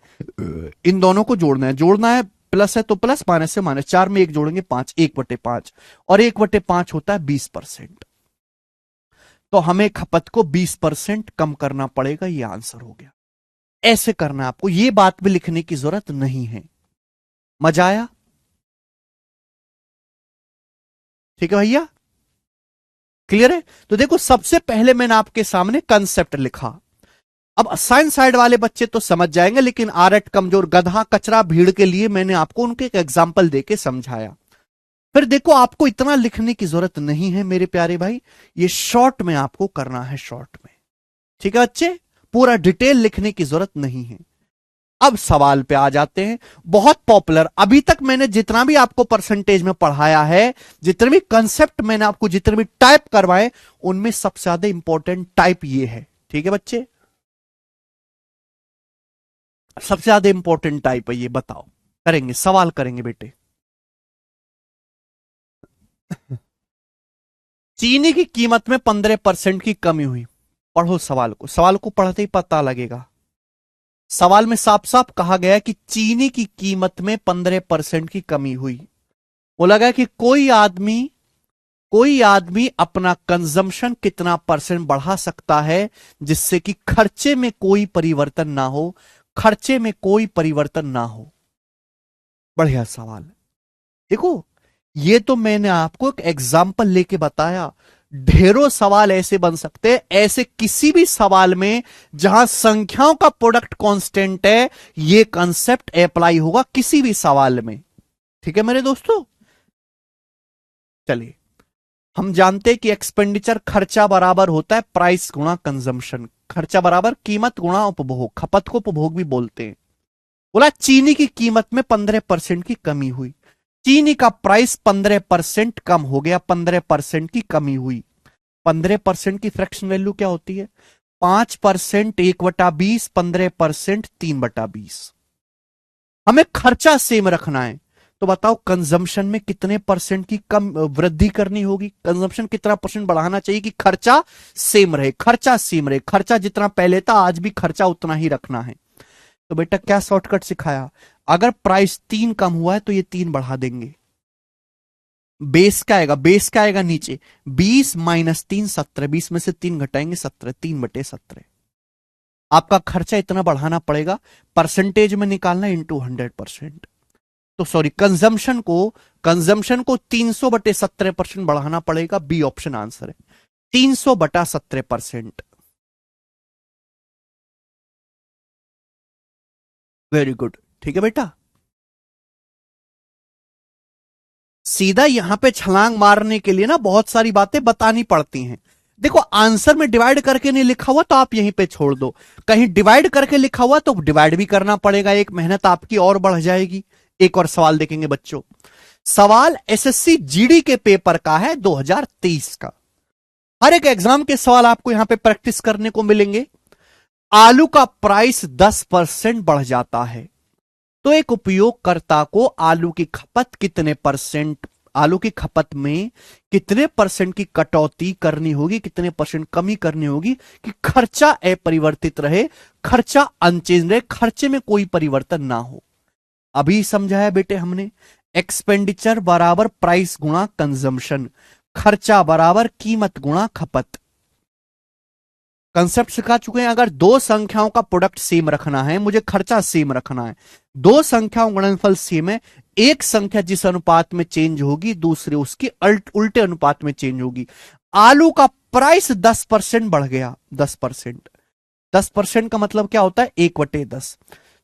Speaker 1: इन दोनों को जोड़ना है, जोड़ना है, प्लस है तो प्लस, माइनस से माइनस, 4 में 1 जोड़ेंगे 5, 1/5। और 1/5 होता है 20%। तो हमें खपत को 20% कम करना पड़ेगा, ये आंसर हो गया। ऐसे करना आपको, ये बात भी लिखने की जरूरत नहीं है। मजा आया। ठीक है भैया। क्लियर है? तो देखो सबसे पहले मैंने आपके सामने कंसेप्ट लिखा। अब साइंस साइड वाले बच्चे तो समझ जाएंगे, लेकिन आरट कमजोर गधा कचरा भीड़ के लिए मैंने आपको उनके एक एग्जाम्पल देके समझाया। फिर देखो आपको इतना लिखने की जरूरत नहीं है मेरे प्यारे भाई, ये शॉर्ट में आपको करना है, शॉर्ट में। ठीक है बच्चे, पूरा डिटेल लिखने की जरूरत नहीं है। अब सवाल पे आ जाते हैं। बहुत पॉपुलर, अभी तक मैंने जितना भी आपको परसेंटेज में पढ़ाया है, जितने भी कंसेप्ट मैंने आपको जितने भी टाइप करवाए, उनमें सबसे ज्यादा इंपॉर्टेंट टाइप ये है। ठीक है बच्चे, सबसे ज्यादा इंपॉर्टेंट टाइप है ये, बताओ। करेंगे, सवाल करेंगे बेटे। चीनी की कीमत में 15% की कमी हुई। पढ़ो सवाल को, सवाल को पढ़ते ही पता लगेगा। सवाल में साफ साफ कहा गया कि चीनी की कीमत में 15% की कमी हुई। बोला गया कि कोई आदमी अपना कंजम्पशन कितना परसेंट बढ़ा सकता है जिससे कि खर्चे में कोई परिवर्तन ना हो, खर्चे में कोई परिवर्तन ना हो। बढ़िया सवाल। देखो ये तो मैंने आपको एक एग्जाम्पल लेके बताया, ढेरों सवाल ऐसे बन सकते हैं। ऐसे किसी भी सवाल में जहां संख्याओं का प्रोडक्ट कांस्टेंट है, ये कंसेप्ट अप्लाई होगा किसी भी सवाल में। ठीक है मेरे दोस्तों, चलिए हम जानते हैं कि एक्सपेंडिचर खर्चा बराबर होता है प्राइस गुणा कंजम्पशन। खर्चा बराबर कीमत गुणा उपभोग, खपत को उपभोग भी बोलते हैं। बोला चीनी की कीमत में 15% की कमी हुई। चीनी का प्राइस 15% कम हो गया, 15% की कमी हुई। 15% की फ्रैक्शन वैल्यू क्या होती है? 5% 1/20, 15% 3/20। हमें खर्चा सेम रखना है, तो बताओ कंजम्पशन में कितने परसेंट की कम वृद्धि करनी होगी? कंजम्पशन कितना परसेंट बढ़ाना चाहिए कि खर्चा सेम रहे? खर्चा सेम रहे, खर्चा जितना पहले था आज भी खर्चा उतना ही रखना है। तो बेटा क्या शॉर्टकट सिखाया, अगर प्राइस 3 कम हुआ है तो ये 3 बढ़ा देंगे। बेस क्या आएगा? बेस क्या आएगा नीचे? 20 - 3 17, 20 में से 3 घटाएंगे 17, 3/17। आपका खर्चा इतना बढ़ाना पड़ेगा, परसेंटेज में निकालना इंटू 100%। तो सॉरी, कंजम्पशन को 300/17% बढ़ाना पड़ेगा। बी ऑप्शन आंसर है, 300/17%। वेरी गुड, ठीक है बेटा। सीधा यहां पे छलांग मारने के लिए ना बहुत सारी बातें बतानी पड़ती हैं। देखो आंसर में डिवाइड करके नहीं लिखा हुआ तो आप यहीं पे छोड़ दो, कहीं डिवाइड करके लिखा हुआ तो डिवाइड भी करना पड़ेगा, एक मेहनत आपकी और बढ़ जाएगी। एक और सवाल देखेंगे बच्चों। सवाल एसएससी जीडी के पेपर का है 2023 का। हर एक एग्जाम के सवाल आपको यहां पे प्रैक्टिस करने को मिलेंगे। आलू का प्राइस 10% बढ़ जाता है तो एक उपयोगकर्ता को आलू की खपत कितने परसेंट, आलू की खपत में कितने परसेंट की कटौती करनी होगी, कितने परसेंट कमी करनी होगी कि खर्चा अपरिवर्तित रहे, खर्चा अनचेंज रहे, खर्चे में कोई परिवर्तन ना हो। अभी समझाया बेटे हमने, एक्सपेंडिचर बराबर प्राइस गुणा कंजम्पशन, खर्चा बराबर कीमत गुणा खपत। कंसेप्ट सिखा चुके हैं। अगर दो संख्याओं का प्रोडक्ट सेम रखना है, मुझे खर्चा सेम रखना है, दो संख्याओं गुणनफल सेम है, एक संख्या जिस अनुपात में चेंज होगी दूसरे उसकी उल्टे अनुपात में चेंज होगी। आलू का प्राइस 10% बढ़ गया, 10%, 10% का मतलब क्या होता है? 1/10।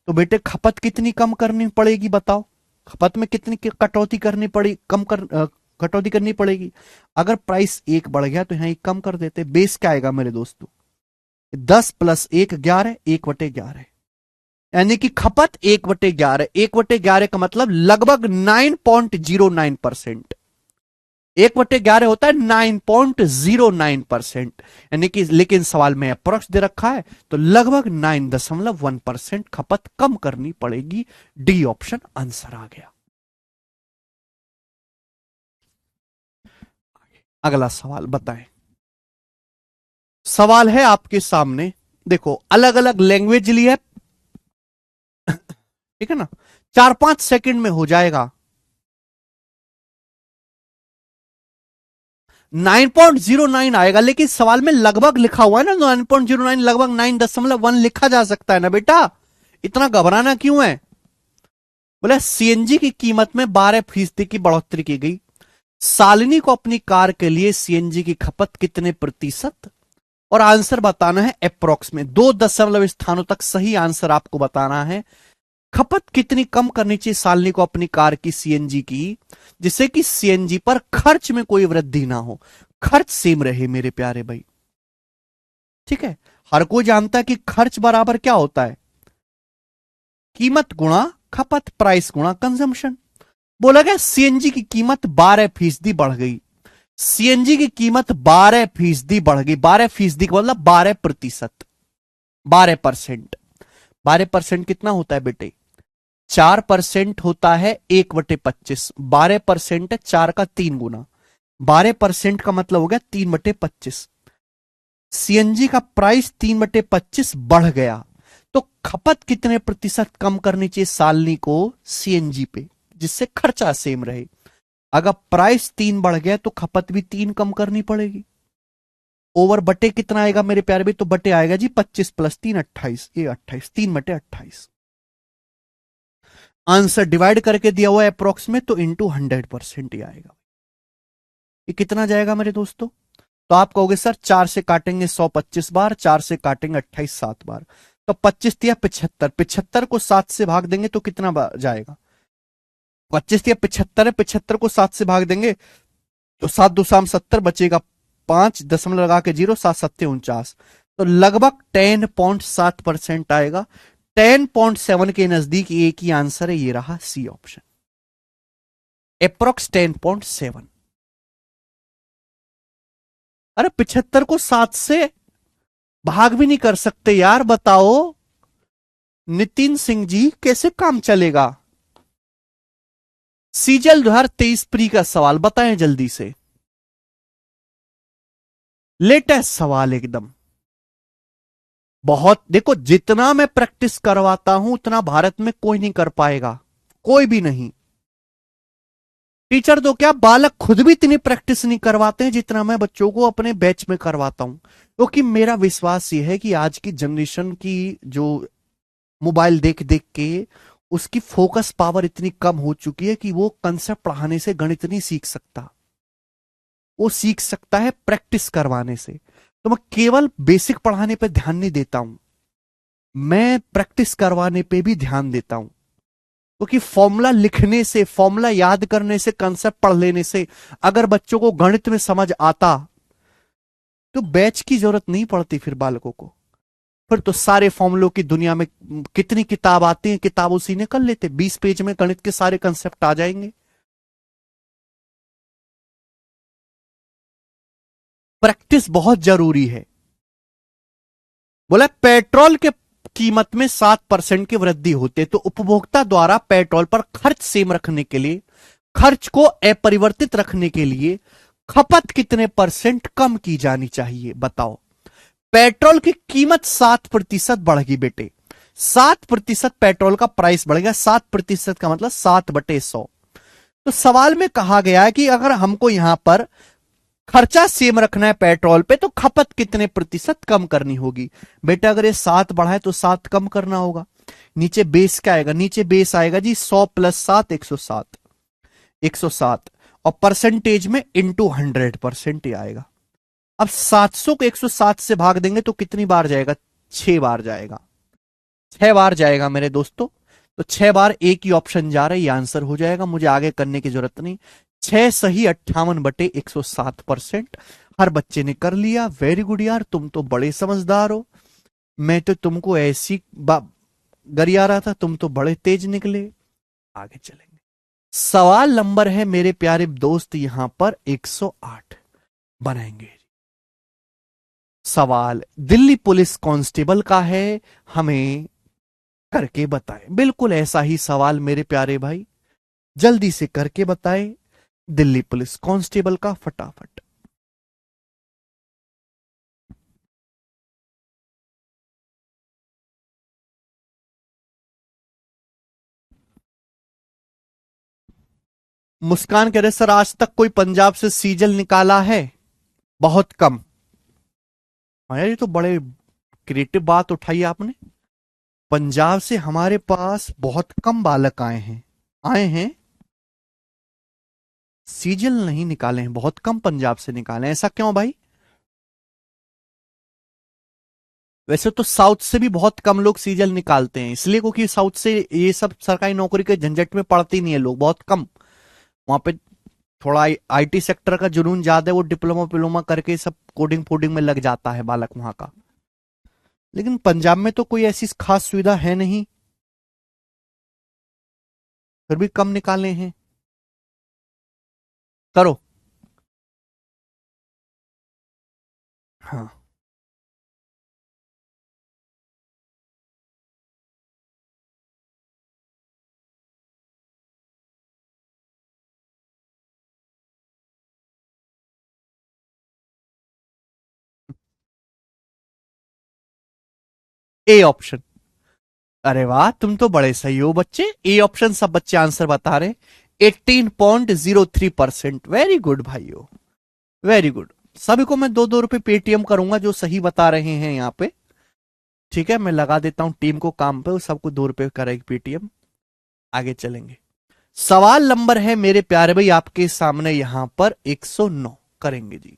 Speaker 1: तो बेटे खपत कितनी कम करनी पड़ेगी बताओ? खपत में कितनी कटौती करनी पड़ी, कटौती करनी पड़ेगी। अगर प्राइस 1 बढ़ गया तो यहां 1 कम कर देते। बेस क्या आएगा मेरे दोस्तों? 10 + 1 11, 1/11, यानी कि खपत 1/11। 1/11 का मतलब लगभग 9.09%। 1/11 होता है 9.09%, यानी कि, लेकिन सवाल में अप्रोक्स दे रखा है तो लगभग 9.1% खपत कम करनी पड़ेगी। डी ऑप्शन आंसर आ गया। अगला सवाल बताएं। सवाल है आपके सामने, देखो अलग अलग लैंग्वेज ली है, ठीक है ना, 4-5 सेकंड में हो जाएगा। 9.09 आएगा, लेकिन सवाल में लगभग लिखा हुआ है ना, 9.09 लगभग 9.1 लिखा जा सकता है ना बेटा, इतना घबराना क्यों है? बोले सीएनजी की कीमत में 12% की बढ़ोतरी की गई। शालिनी को अपनी कार के लिए सीएनजी की खपत कितने प्रतिशत, और आंसर बताना है अप्रोक्स में 2 स्थानों तक सही आंसर आपको बताना है। खपत कितनी कम करनी चाहिए शालिनी को अपनी कार की सीएनजी की, जिससे कि सीएनजी पर खर्च में कोई वृद्धि ना हो, खर्च सेम रहे मेरे प्यारे भाई। ठीक है, हर कोई जानता है कि खर्च बराबर क्या होता है, कीमत गुणा खपत, प्राइस गुणा कंजम्पशन। बोला गया सीएनजी की कीमत 12% बढ़ गई, सीएनजी की कीमत 12% बढ़ गई, 12% का मतलब 12%, 12%। 12% कितना होता है बेटे, 4% होता है 1/25, 12% है 4 का 3 गुना, 12% का मतलब हो गया 3/25। सीएनजी का प्राइस 3/25 बढ़ गया, तो खपत कितने प्रतिशत कम करनी चाहिए सालनी को सीएनजी पे, जिससे खर्चा सेम रहे। अगर प्राइस 3 बढ़ गया तो खपत भी 3 कम करनी पड़ेगी। ओवर बटे कितना आएगा मेरे प्यारे भी, तो बटे आएगा जी 25 + 3 28, ये 28, 3/28। आंसर डिवाइड करके दिया हुआ है अप्रोक्स में, तो इंटू 100% ही आएगा। ये कितना जाएगा मेरे दोस्तों, तो आप कहोगे सर 4 से काटेंगे 100 25 बार, 4 से काटेंगे 28 7 बार, तो 25 दिया 75, 75 को 7 से भाग देंगे तो कितना जाएगा, 25 दिया 75 है, 75 को 7 से भाग देंगे तो 7 2 70, बचेगा 5 दशमलव लगा के 0, 7 7 49, तो लगभग 10.7% आएगा। 10.7 के नजदीक एक ही आंसर है, ये रहा सी ऑप्शन, अप्रोक्स 10.7। अरे 75 को 7 से भाग भी नहीं कर सकते यार, बताओ नितिन सिंह जी कैसे काम चलेगा। सीजल 2023 प्री का सवाल बताएं जल्दी से, लेटेस्ट सवाल एकदम। बहुत देखो, जितना मैं प्रैक्टिस करवाता हूं उतना भारत में कोई नहीं कर पाएगा, कोई भी नहीं। टीचर तो क्या, बालक खुद भी इतनी प्रैक्टिस नहीं करवाते हैं जितना मैं बच्चों को अपने बैच में करवाता हूं, क्योंकि मेरा विश्वास यह है कि आज की जनरेशन की जो मोबाइल देख देख के उसकी फोकस पावर इतनी कम हो चुकी है कि वो कंसेप्ट पढ़ाने से गणित नहीं सीख सकता, वो सीख सकता है प्रैक्टिस करवाने से। तो मैं केवल बेसिक पढ़ाने पर ध्यान नहीं देता हूं, मैं प्रैक्टिस करवाने पे भी ध्यान देता हूं, क्योंकि फॉर्मूला लिखने से, फॉर्मूला याद करने से, कंसेप्ट पढ़ लेने से अगर बच्चों को गणित में समझ आता तो बैच की जरूरत नहीं पड़ती फिर बालकों को। फिर तो सारे फॉर्मूलों की दुनिया में कितनी किताब आती है, किताबों से निकल लेते, 20 पेज में गणित के सारे कंसेप्ट आ जाएंगे। प्रैक्टिस बहुत जरूरी है। बोला पेट्रोल के कीमत में 7% की वृद्धि होती है, तो उपभोक्ता द्वारा पेट्रोल पर खर्च सेम रखने के लिए, खर्च को अपरिवर्तित रखने के लिए खपत कितने % कम की जानी चाहिए, बताओ। पेट्रोल की कीमत 7% बढ़ेगी बेटे, 7% पेट्रोल का प्राइस बढ़ेगा, 7% का मतलब 7/100। तो सवाल में कहा गया है कि अगर हमको यहां पर खर्चा सेम रखना है पेट्रोल पे, तो खपत कितने % कम करनी होगी। बेटा अगर ये 7 बढ़ा है तो 7 कम करना होगा। नीचे बेस क्या आएगा, नीचे बेस आएगा जी 100 + 7 107, 107, और परसेंटेज में इंटू 100% ही आएगा। अब 700 को 107 से भाग देंगे तो कितनी बार जाएगा, 6 बार जाएगा, 6 बार जाएगा मेरे दोस्तों। तो 6 बार एक ही ऑप्शन जा रहा है, ये आंसर हो जाएगा, मुझे आगे करने की जरूरत नहीं। 6 सही 58/107%। हर बच्चे ने कर लिया, वेरी गुड यार, तुम तो बड़े समझदार हो। मैं तो तुमको ऐसी गरिया रहा था, तुम तो बड़े तेज निकले। आगे चलेंगे, सवाल नंबर है मेरे प्यारे दोस्त यहां पर 108 बनाएंगे। सवाल दिल्ली पुलिस कांस्टेबल का है, हमें करके बताएं। बिल्कुल ऐसा ही सवाल मेरे प्यारे भाई, जल्दी से करके बताएं दिल्ली पुलिस कांस्टेबल का फटाफट। मुस्कान कह रहे सर आज तक कोई पंजाब से सीजल निकाला है, बहुत कम। हाँ यार, ये तो बड़े क्रिएटिव बात उठाई आपने। पंजाब से हमारे पास बहुत कम बालक आए हैं, आए हैं। सीजल नहीं निकाले हैं, बहुत कम पंजाब से निकाले हैं। ऐसा क्यों भाई? वैसे तो साउथ से भी बहुत कम लोग सीजल निकालते हैं, इसलिए क्योंकि साउथ से ये सब सरकारी नौकरी के झंझट में पड़ते ही नहीं है लोग, बहुत कम। वहां पे थोड़ा आईटी सेक्टर का जुनून ज्यादा है, वो डिप्लोमा विप्लोमा करके सब कोडिंग फोडिंग में लग जाता है बालक वहां का। लेकिन पंजाब में तो कोई ऐसी खास सुविधा है नहीं, फिर भी कम निकाले हैं। करो। हाँ। A option. अरे वाह, तुम तो बड़े सही हो बच्चे, ए ऑप्शन सब बच्चे आंसर बता रहे। 18.03%। वेरी गुड भाइयों, वेरी गुड। सभी को मैं 2-2 रुपए पेटीएम करूंगा जो सही बता रहे हैं यहाँ पे। ठीक है, मैं लगा देता हूं टीम को काम पे, सबको 2 रुपए करेगी पेटीएम। आगे चलेंगे। सवाल नंबर है मेरे प्यारे भाई आपके सामने यहां पर 109 करेंगे जी।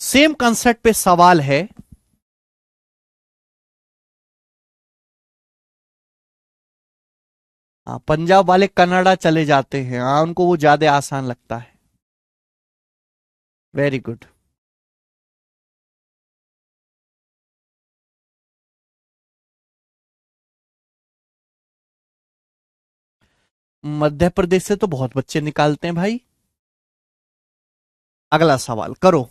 Speaker 1: सेम कंसेप्ट पे सवाल है। हाँ, पंजाब वाले कनाडा चले जाते हैं, हाँ उनको वो ज्यादा आसान लगता है। Very good. मध्य प्रदेश से तो बहुत बच्चे निकालते हैं भाई। अगला सवाल करो।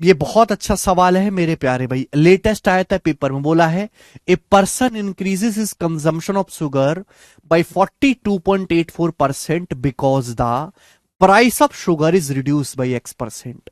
Speaker 1: ये बहुत अच्छा सवाल है मेरे प्यारे भाई, लेटेस्ट आया था पेपर में, बोला है a person increases his consumption of sugar bye 42.84% because the price of sugar is reduce by X%।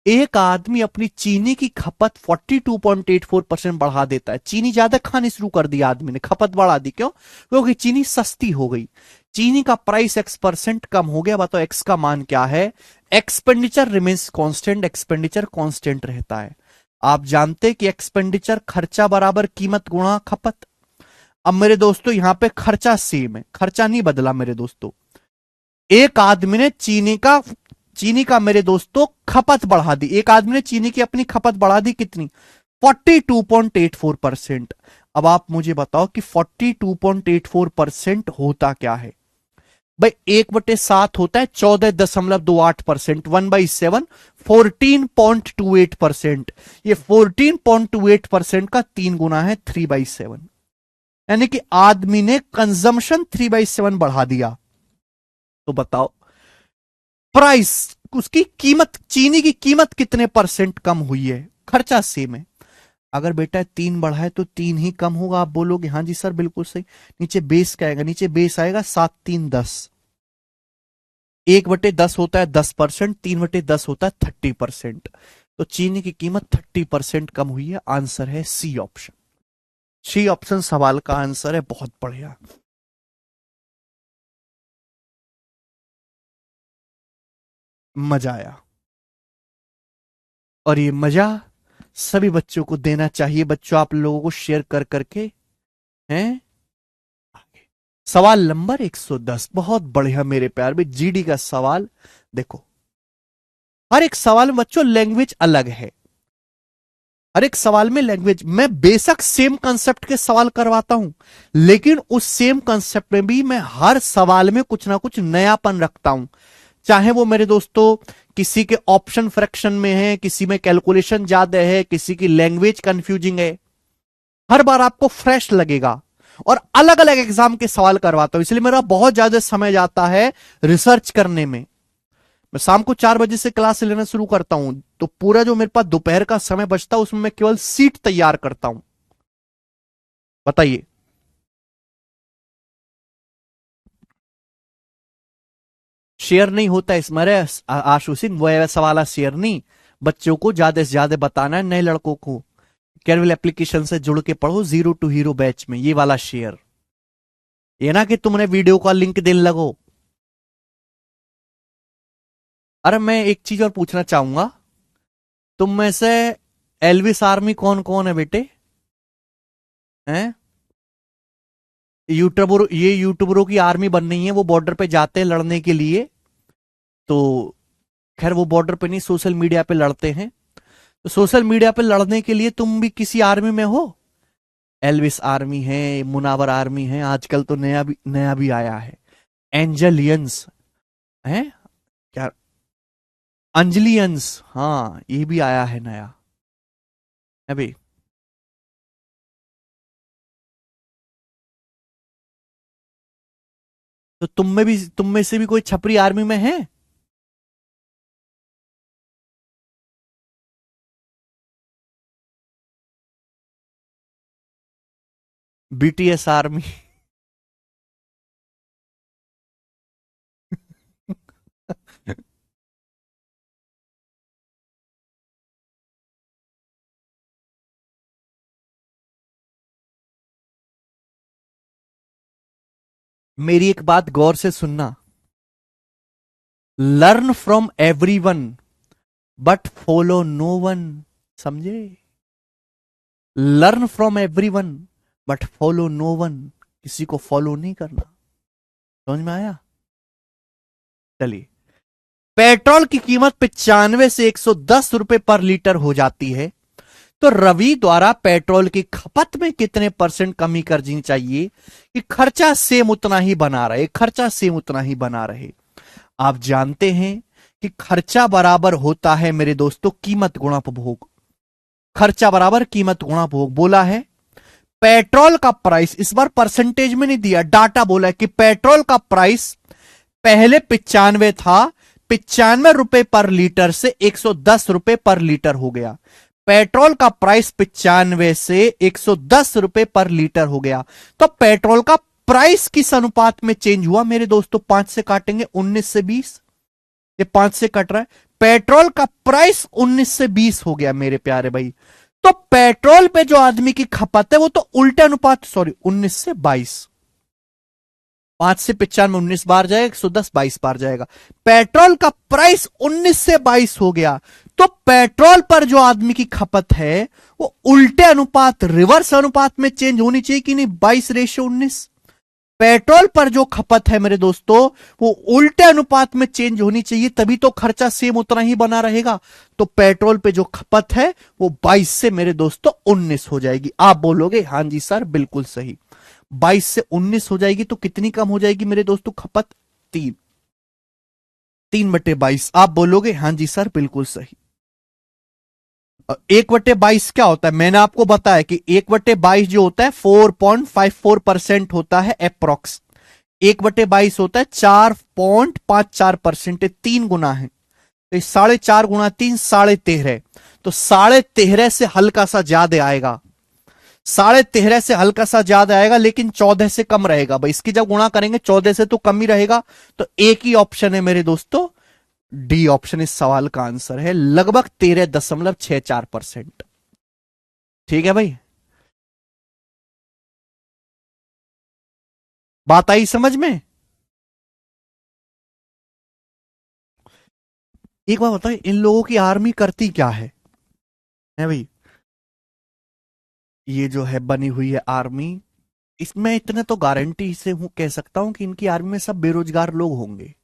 Speaker 1: एक आदमी अपनी चीनी की खपत 42.84% बढ़ा देता है। चीनी ज्यादा खानी शुरू कर दी आदमी ने, खपत बढ़ा दी, क्यों? क्योंकि चीनी सस्ती हो गई। चीनी का प्राइस X% कम हो गया। बताओ एक्स का मान क्या है? Expenditure remains constant, expenditure constant रहता है। आप जानते कि एक्सपेंडिचर खर्चा बराबर कीमत गुणा खपत। अब मेरे दोस्तों यहां पे खर्चा सेम है, खर्चा नहीं बदला मेरे दोस्तों। एक आदमी ने चीनी का मेरे दोस्तों खपत बढ़ा दी, एक आदमी ने चीनी की अपनी खपत बढ़ा दी कितनी? 42.84%। अब आप मुझे बताओ कि 42.84% होता क्या है? भाई 1/7 होता है 14.28%, 1/7 14.28%। ये 14.28% का 3 गुना है 3/7। यानी कि आदमी ने कंजम्पशन 3/7 बढ़ा दिया। तो बताओ प्राइस, उसकी कीमत, चीनी की कीमत कितने परसेंट कम हुई है? खर्चा सेम है। अगर बेटा 3 बढ़ा है तो 3 ही कम होगा। आप बोलोगे हाँ जी सर बिल्कुल सही। नीचे बेस क्या आएगा? नीचे बेस आएगा 7×3=10। 1/10 होता है 10%, 3/10 होता है 30%। तो चीनी की कीमत 30% कम हुई है। आंसर है सी ऑप्शन। सी ऑप्शन सवाल का आंसर है। बहुत बढ़िया, मजा आया। और ये मजा सभी बच्चों को देना चाहिए। बच्चों आप लोगों को शेयर कर करके हैं। सवाल नंबर 110, बहुत बढ़िया मेरे प्यार में, जीडी का सवाल। देखो, हर एक सवाल में बच्चों लैंग्वेज अलग है। हर एक सवाल में लैंग्वेज, मैं बेशक सेम कंसेप्ट के सवाल करवाता हूं, लेकिन उस सेम कंसेप्ट में भी मैं हर सवाल में कुछ ना कुछ नयापन रखता हूं। चाहे वो मेरे दोस्तों किसी के ऑप्शन फ्रैक्शन में है, किसी में कैलकुलेशन ज्यादा है, किसी की लैंग्वेज कंफ्यूजिंग है, हर बार आपको फ्रेश लगेगा। और अलग अलग एग्जाम के सवाल करवाता हूं, इसलिए मेरा बहुत ज्यादा समय जाता है रिसर्च करने में। मैं शाम को 4 बजे से क्लास लेना शुरू करता हूं, तो पूरा जो मेरे पास दोपहर का समय बचता है उसमें मैं केवल सीट तैयार करता हूं। बताइए। शेयर नहीं होता इसमें रे आशु सिंह, वो ऐसा वाला शेयर नहीं। बच्चों को ज्यादा से ज्यादा बताना है, नए लड़कों को कैरविल एप्लीकेशन से जुड़ के पढ़ो, जीरो टू हीरो बैच में, ये वाला शेयर। ये ना कि तुमने वीडियो का लिंक देने लगो। अरे मैं एक चीज और पूछना चाहूंगा, तुम में से एलविस आर्मी कौन कौन है बेटे? हैं? ये यूट्यूबरों की आर्मी बन रही है, वो बॉर्डर पे जाते हैं लड़ने के लिए। तो खैर वो बॉर्डर पे नहीं, सोशल मीडिया पे लड़ते हैं। तो सोशल मीडिया पे लड़ने के लिए तुम भी किसी आर्मी में हो। एल्विस आर्मी है, मुनावर आर्मी है, आजकल तो नया भी आया है, एंजलियंस है क्या, अंजलियंस, हाँ ये भी आया है नया अभी। तो तुम में से भी कोई छपरी आर्मी में है? BTS army. मेरी एक बात गौर से सुनना, learn from everyone but follow no one, समझे? Learn from everyone but follow no one, किसी को फॉलो नहीं करना। समझ में आया? चलिए, पेट्रोल की कीमत 95 से 110 रुपए पर लीटर हो जाती है, तो रवि द्वारा पेट्रोल की खपत में कितने परसेंट कमी करनी चाहिए कि खर्चा सेम उतना ही बना रहे, खर्चा सेम उतना ही बना रहे? आप जानते हैं कि खर्चा बराबर होता है मेरे दोस्तों कीमत गुणा उपभोग। खर्चा बराबर कीमत गुणा उपभोग बोला है। पेट्रोल का प्राइस इस बार परसेंटेज में नहीं दिया, डाटा बोला है कि पेट्रोल का प्राइस पहले 95 था, 95 रुपए पर लीटर से 110 रुपए पर लीटर हो गया। पेट्रोल का प्राइस 95 से 110 रुपए पर लीटर हो गया। तो पेट्रोल का प्राइस किस अनुपात में चेंज हुआ मेरे दोस्तों? 5 से काटेंगे, 19 से 20, ये 5 से कट रहा है। पेट्रोल का प्राइस 19 से 20 हो गया मेरे प्यारे भाई। तो पेट्रोल पे जो आदमी की खपत है वो तो उल्टे अनुपात, सॉरी 19 से 22, 5 से 95 19 बार जाएगा, 110 22 बार जाएगा। पेट्रोल का प्राइस 19 से 22 हो गया, तो पेट्रोल पर जो आदमी की खपत है वो उल्टे अनुपात, रिवर्स अनुपात में चेंज होनी चाहिए कि नहीं? 22:19। पेट्रोल पर जो खपत है मेरे दोस्तों वो उल्टे अनुपात में चेंज होनी चाहिए, तभी तो खर्चा सेम उतना ही बना रहेगा। तो पेट्रोल पे जो खपत है वो 22 से मेरे दोस्तों 19 हो जाएगी। आप बोलोगे हां जी सर बिल्कुल सही। 22 से 19 हो जाएगी तो कितनी कम हो जाएगी मेरे दोस्तों खपत? 3, 3/22। आप बोलोगे हां जी सर बिल्कुल सही। 1/22 क्या होता है? मैंने आपको बताया कि 1/22 जो होता है 4.54% होता है अप्रोक्स। 1/22 होता है 4.54%, 3 गुना है, तो 4.5 गुना 3 13.5, तो 13.5 से हल्का सा ज्यादा आएगा, 13.5 से हल्का सा ज्यादा आएगा, लेकिन 14 से कम रहेगा भाई। इसकी जब गुणा करेंगे 14 से तो कम ही रहेगा। तो एक ही ऑप्शन है मेरे दोस्तों, डी ऑप्शन इस सवाल का आंसर है, लगभग 13.64%। ठीक है भाई, बात आई समझ में? एक बात बताओ, इन लोगों की आर्मी करती क्या है भाई? ये जो है बनी हुई है आर्मी, इसमें इतने तो गारंटी से हूं कह सकता हूं कि इनकी आर्मी में सब बेरोजगार लोग होंगे।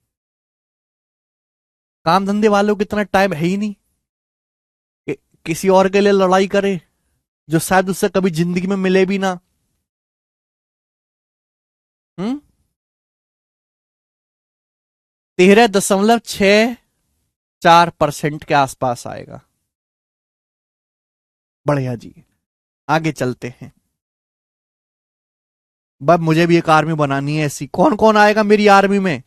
Speaker 1: काम धंधे वालों को इतना टाइम है ही नहीं कि किसी और के लिए लड़ाई करे जो शायद उससे कभी जिंदगी में मिले भी ना। हम्म 13.64% के आसपास आएगा। बढ़िया जी, आगे चलते हैं। बस मुझे भी एक आर्मी बनानी है ऐसी। कौन कौन आएगा मेरी आर्मी में?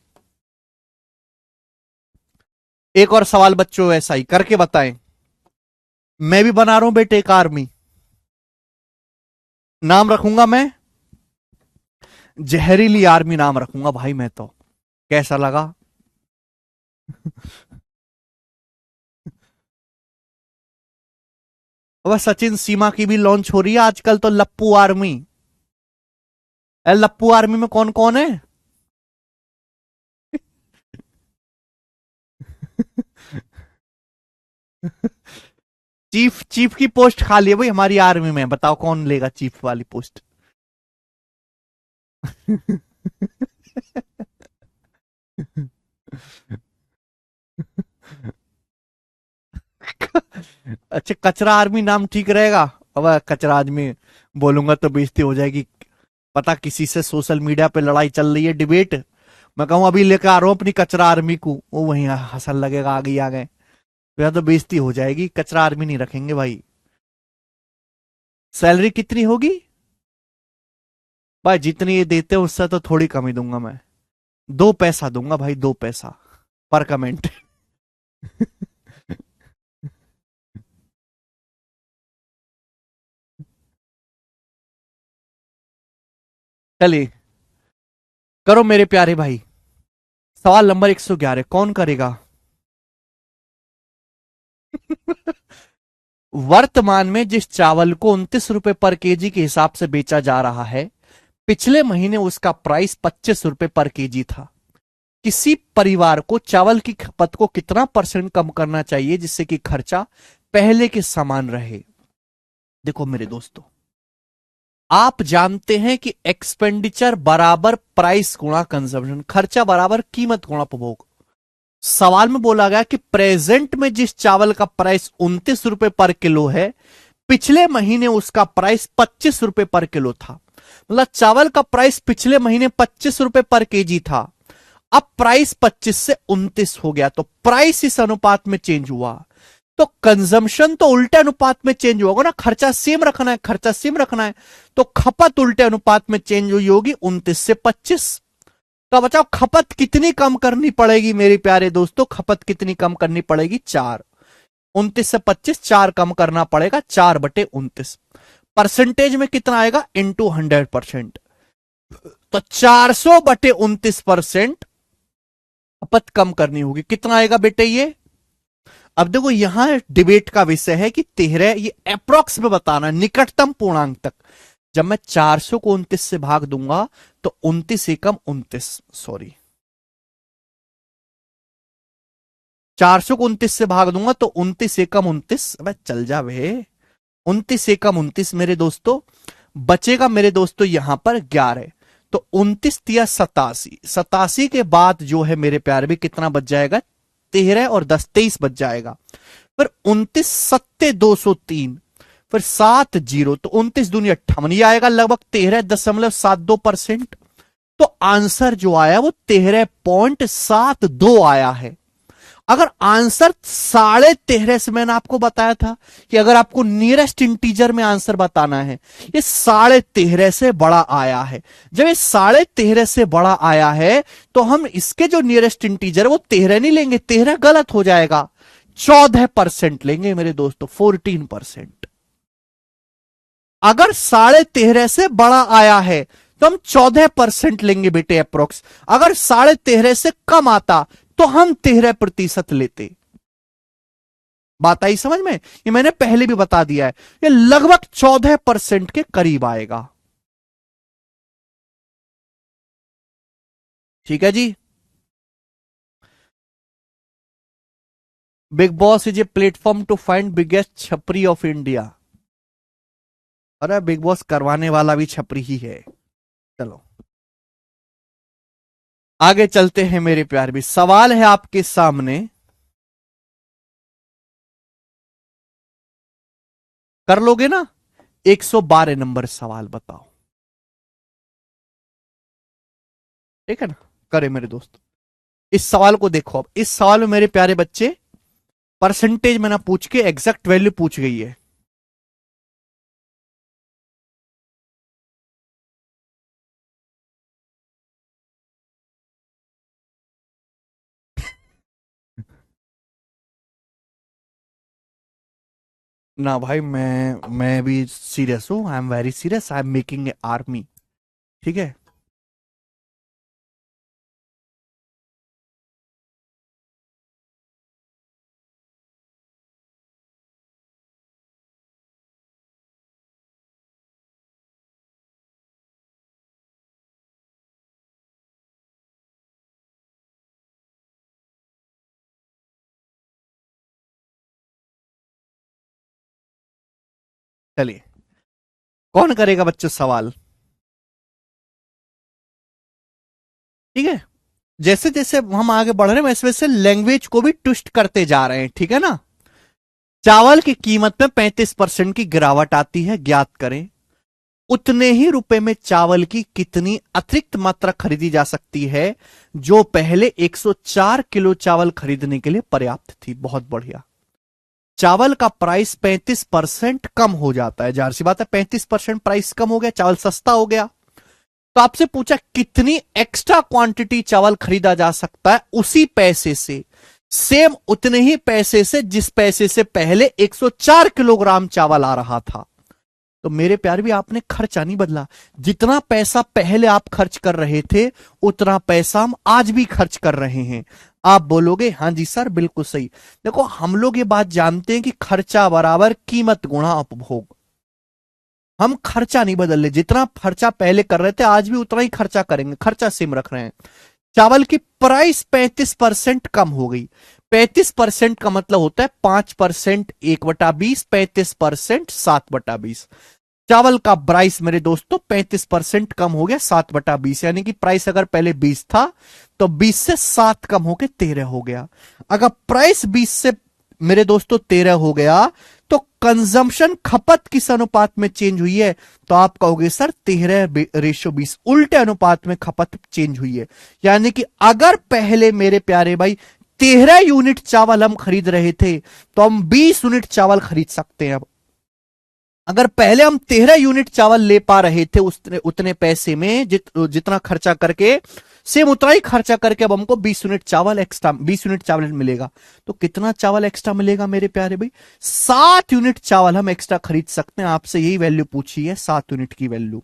Speaker 1: एक और सवाल बच्चों ऐसा ही करके बताएं। मैं भी बना रहा हूं बेटे एक आर्मी। नाम रखूंगा मैं जहरीली आर्मी, नाम रखूंगा भाई मैं तो। कैसा लगा? अब सचिन सीमा की भी लॉन्च हो रही है आजकल तो, लप्पू आर्मी। लप्पू आर्मी में कौन कौन है? चीफ, चीफ की पोस्ट खाली है भाई हमारी आर्मी में, बताओ कौन लेगा चीफ वाली पोस्ट? अच्छा, कचरा आर्मी नाम ठीक रहेगा। अब कचरा आदमी बोलूंगा तो बेइज्जती हो जाएगी। पता किसी से सोशल मीडिया पे लड़ाई चल रही है, डिबेट, मैं कहूँ अभी लेकर आ रहा हूँ अपनी कचरा आर्मी को, वो वहीं हंसन लगेगा, आगे ही आ गए, तो या तो बेइज्जती हो जाएगी। कचरा आर्मी नहीं रखेंगे भाई। सैलरी कितनी होगी? भाई जितनी ये देते हैं उससे तो थोड़ी कमी दूंगा मैं। 2 पैसा दूंगा भाई, 2 पैसा पर कमेंट। चलिए, करो मेरे प्यारे भाई। सवाल नंबर 111 कौन करेगा? वर्तमान में जिस चावल को 29 रुपए पर केजी के हिसाब से बेचा जा रहा है, पिछले महीने उसका प्राइस 25 रुपए पर केजी था। किसी परिवार को चावल की खपत को कितना परसेंट कम करना चाहिए जिससे कि खर्चा पहले के समान रहे? देखो मेरे दोस्तों, आप जानते हैं कि एक्सपेंडिचर बराबर प्राइस गुणा कंजम्पशन, खर्चा बराबर कीमत गुणा उपभोग। सवाल में बोला गया कि प्रेजेंट में जिस चावल का प्राइस 29 रुपए पर किलो है, पिछले महीने उसका प्राइस 25 रुपए पर किलो था। मतलब चावल का प्राइस पिछले महीने 25 रुपए पर केजी था, अब प्राइस 25 से 29 हो गया, तो प्राइस इस अनुपात में चेंज हुआ, तो कंजम्पशन तो उल्टे अनुपात में चेंज होगा ना। खर्चा सेम रखना है, खर्चा सेम रखना है, तो खपत उल्टे अनुपात में चेंज हुई होगी 29 से 25। तो बताओ खपत कितनी कम करनी पड़ेगी मेरे प्यारे दोस्तों? खपत कितनी कम करनी पड़ेगी? 4। 29 से 25, 4 कम करना पड़ेगा, 4/29। परसेंटेज में कितना आएगा? इंटू 100%। तो 400/29% खपत कम करनी होगी। कितना आएगा बेटे ये? अब देखो यहां डिबेट का विषय है कि 13, ये अप्रोक्स में बताना है, निकटतम पूर्णांक तक। जब मैं 400 को 29 से भाग दूंगा तो 29 एकम 29, सॉरी, 400 को 29 से भाग दूंगा तो 29 एकम 29, अब चल जा वे, 29 एकम 29 मेरे दोस्तों, बचेगा मेरे दोस्तों यहां पर 11। तो 29 तिया 87, 87 के बाद जो है मेरे प्यारे भी कितना बच जाएगा? 13 और 10, 23 बच जाएगा। फिर 29 सत्ते 203, फिर 7 जीरो, तो 29 दूनी 58, ये आएगा लगभग 13.72%। तो आंसर जो आया वो 13.72 आया है। अगर आंसर 13.5 से, मैंने आपको बताया था कि अगर आपको नियरेस्ट इंटीजर में आंसर बताना है, ये 13.5 से बड़ा आया है। जब ये 13.5 से बड़ा आया है तो हम इसके जो नियरेस्ट इंटीजर है वो 13 नहीं लेंगे, 13 गलत हो जाएगा, 14% लेंगे मेरे दोस्तों, 14%। अगर 13.5 से बड़ा आया है तो हम 14% लेंगे बेटे अप्रोक्स। अगर 13.5 से कम आता तो हम 13% लेते। बात आई समझ में? ये मैंने पहले भी बता दिया है, ये लगभग 14% के करीब आएगा। ठीक है जी। Bigg Boss is a platform to find biggest छपरी ऑफ इंडिया। अरे बिग बॉस करवाने वाला भी छपरी ही है। चलो आगे चलते हैं मेरे प्यार भी। सवाल है आपके सामने, कर लोगे ना? 112 नंबर सवाल बताओ। ठीक है ना? करे मेरे दोस्त, इस सवाल को देखो। अब इस सवाल में मेरे प्यारे बच्चे परसेंटेज में ना पूछ के एग्जैक्ट वैल्यू पूछ गई है। ना भाई, मैं भी सीरियस हूं, I am very serious, I am making a army. ठीक है। चलिए, कौन करेगा बच्चों सवाल? ठीक है, जैसे जैसे हम आगे बढ़ रहे हैं वैसे वैसे लैंग्वेज को भी ट्विस्ट करते जा रहे हैं, ठीक है ना। चावल की कीमत में 35% की गिरावट आती है, ज्ञात करें उतने ही रुपए में चावल की कितनी अतिरिक्त मात्रा खरीदी जा सकती है जो पहले 104 किलो चावल खरीदने के लिए पर्याप्त थी। बहुत बढ़िया। चावल का प्राइस 35% कम हो जाता है, जाहिर सी बात है 35% प्राइस कम हो गया, चावल सस्ता हो गया। तो आपसे पूछा कितनी एक्स्ट्रा क्वांटिटी चावल खरीदा जा सकता है उसी पैसे से, सेम उतने ही पैसे से जिस पैसे से पहले 104 किलोग्राम चावल आ रहा था। तो मेरे प्यार भी आपने खर्चा नहीं बदला, जितना पैसा पहले आप खर्च कर रहे थे उतना पैसा हम आज भी खर्च कर रहे हैं। आप बोलोगे हाँ जी सर बिल्कुल सही। देखो हम लोग ये बात जानते हैं कि खर्चा बराबर कीमत गुणा उपभोग। हम खर्चा नहीं बदल रहे, जितना खर्चा पहले कर रहे थे आज भी उतना ही खर्चा करेंगे, खर्चा सेम रख रहे हैं। चावल की प्राइस 35% कम हो गई। 35% का मतलब होता है 5% 1/20, 35% 7/20। चावल का प्राइस मेरे दोस्तों 35% कम हो गया 7/20, यानी कि प्राइस अगर पहले 20 था तो 20 से 7 कम होकर 13 हो गया। अगर प्राइस 20 से मेरे दोस्तों 13 हो गया तो कंजम्पशन खपत किस अनुपात में चेंज हुई है, तो आप कहोगे सर 13:20, उल्टे अनुपात में खपत चेंज हुई है। यानी कि अगर पहले मेरे प्यारे भाई 13 यूनिट चावल हम खरीद रहे थे तो हम 20 यूनिट चावल खरीद सकते हैं अब। अगर पहले हम 13 यूनिट चावल ले पा रहे थे उतने पैसे में जितना खर्चा करके, सेम उतना ही खर्चा करके अब हमको 20 यूनिट चावल एक्स्ट्रा, 20 यूनिट चावल मिलेगा। तो कितना चावल एक्स्ट्रा मिलेगा मेरे प्यारे भाई, 7 यूनिट चावल हम एक्स्ट्रा खरीद सकते हैं। आपसे यही वैल्यू पूछी है, 7 यूनिट की वैल्यू।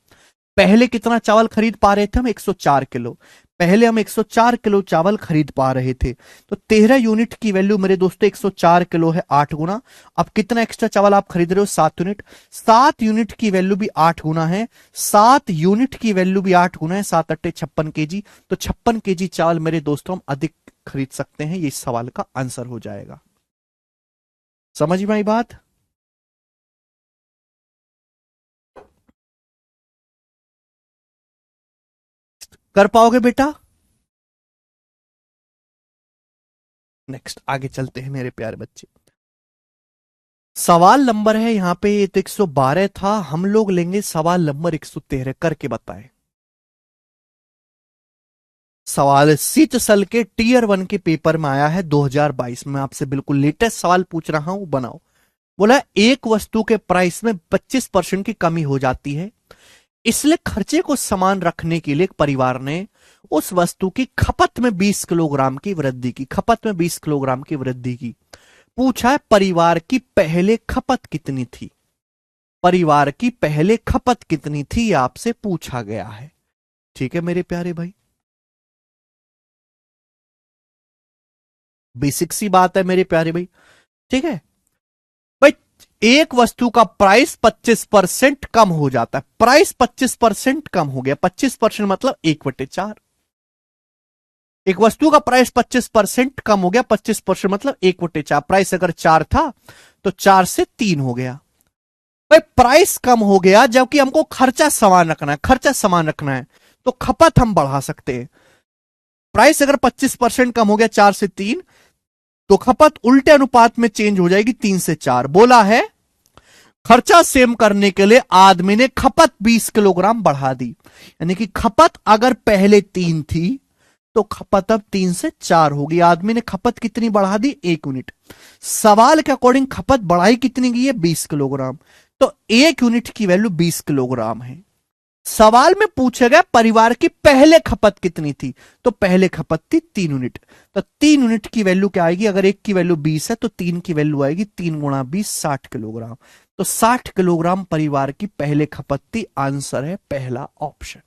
Speaker 1: पहले कितना चावल खरीद पा रहे थे हम, 104 किलो। पहले हम 104 किलो चावल खरीद पा रहे थे, तो 13 यूनिट की वैल्यू मेरे दोस्तों 104 किलो है, 8 गुना। अब कितना एक्स्ट्रा चावल आप खरीद रहे हो, 7 यूनिट। 7 यूनिट की वैल्यू भी 8 गुना है, 7 यूनिट की वैल्यू भी 8 गुना है, 7 अट्टे 56 केजी। तो 56 केजी चावल मेरे दोस्तों हम अधिक खरीद सकते हैं, ये इस सवाल का आंसर हो जाएगा। समझ में आई बात। कर पाओगे बेटा। नेक्स्ट आगे चलते हैं मेरे प्यारे बच्चे। सवाल नंबर है यहां पे, ये तो 112 था, हम लोग लेंगे सवाल नंबर 113, करके बताएं। सवाल सीटसल के टीयर 1 के पेपर में आया है 2022 में, आपसे बिल्कुल लेटेस्ट सवाल पूछ रहा हूं, बनाओ। बोला एक वस्तु के प्राइस में 25% की कमी हो जाती है, इसलिए खर्चे को समान रखने के लिए एक परिवार ने उस वस्तु की खपत में 20 किलोग्राम की वृद्धि की, खपत में 20 किलोग्राम की वृद्धि की। पूछा है परिवार की पहले खपत कितनी थी, परिवार की पहले खपत कितनी थी आपसे पूछा गया है। ठीक है मेरे प्यारे भाई, बेसिक सी बात है मेरे प्यारे भाई। ठीक है भाई, एक वस्तु का प्राइस 25% कम हो जाता है, प्राइस 25% कम हो गया, 25% मतलब 1/4। एक वस्तु का प्राइस 25% कम हो गया, 25% मतलब 1/4। प्राइस अगर 4 था तो 4 से 3 हो गया। भाई प्राइस कम हो गया जबकि हमको खर्चा समान रखना है, खर्चा समान रखना है तो खपत हम बढ़ा सकते हैं। प्राइस अगर 25% कम हो गया 4 से 3, तो खपत उल्टे अनुपात में चेंज हो जाएगी 3 से 4। बोला है खर्चा सेम करने के लिए आदमी ने खपत 20 किलोग्राम बढ़ा दी, यानी कि खपत अगर पहले 3 थी तो खपत अब 3 से 4 होगी। आदमी ने खपत कितनी बढ़ा दी, 1 यूनिट। सवाल के अकॉर्डिंग खपत बढ़ाई कितनी गई है, 20 किलोग्राम। तो 1 यूनिट की वैल्यू 20 किलोग्राम है। सवाल में पूछा गया परिवार की पहले खपत कितनी थी, तो पहले खपत थी 3 यूनिट। तो 3 यूनिट की वैल्यू क्या आएगी, अगर एक की वैल्यू 20 है तो 3 की वैल्यू आएगी 3 गुणा 20, 60 किलोग्राम। तो 60 किलोग्राम परिवार की पहले खपत थी, आंसर है पहला ऑप्शन।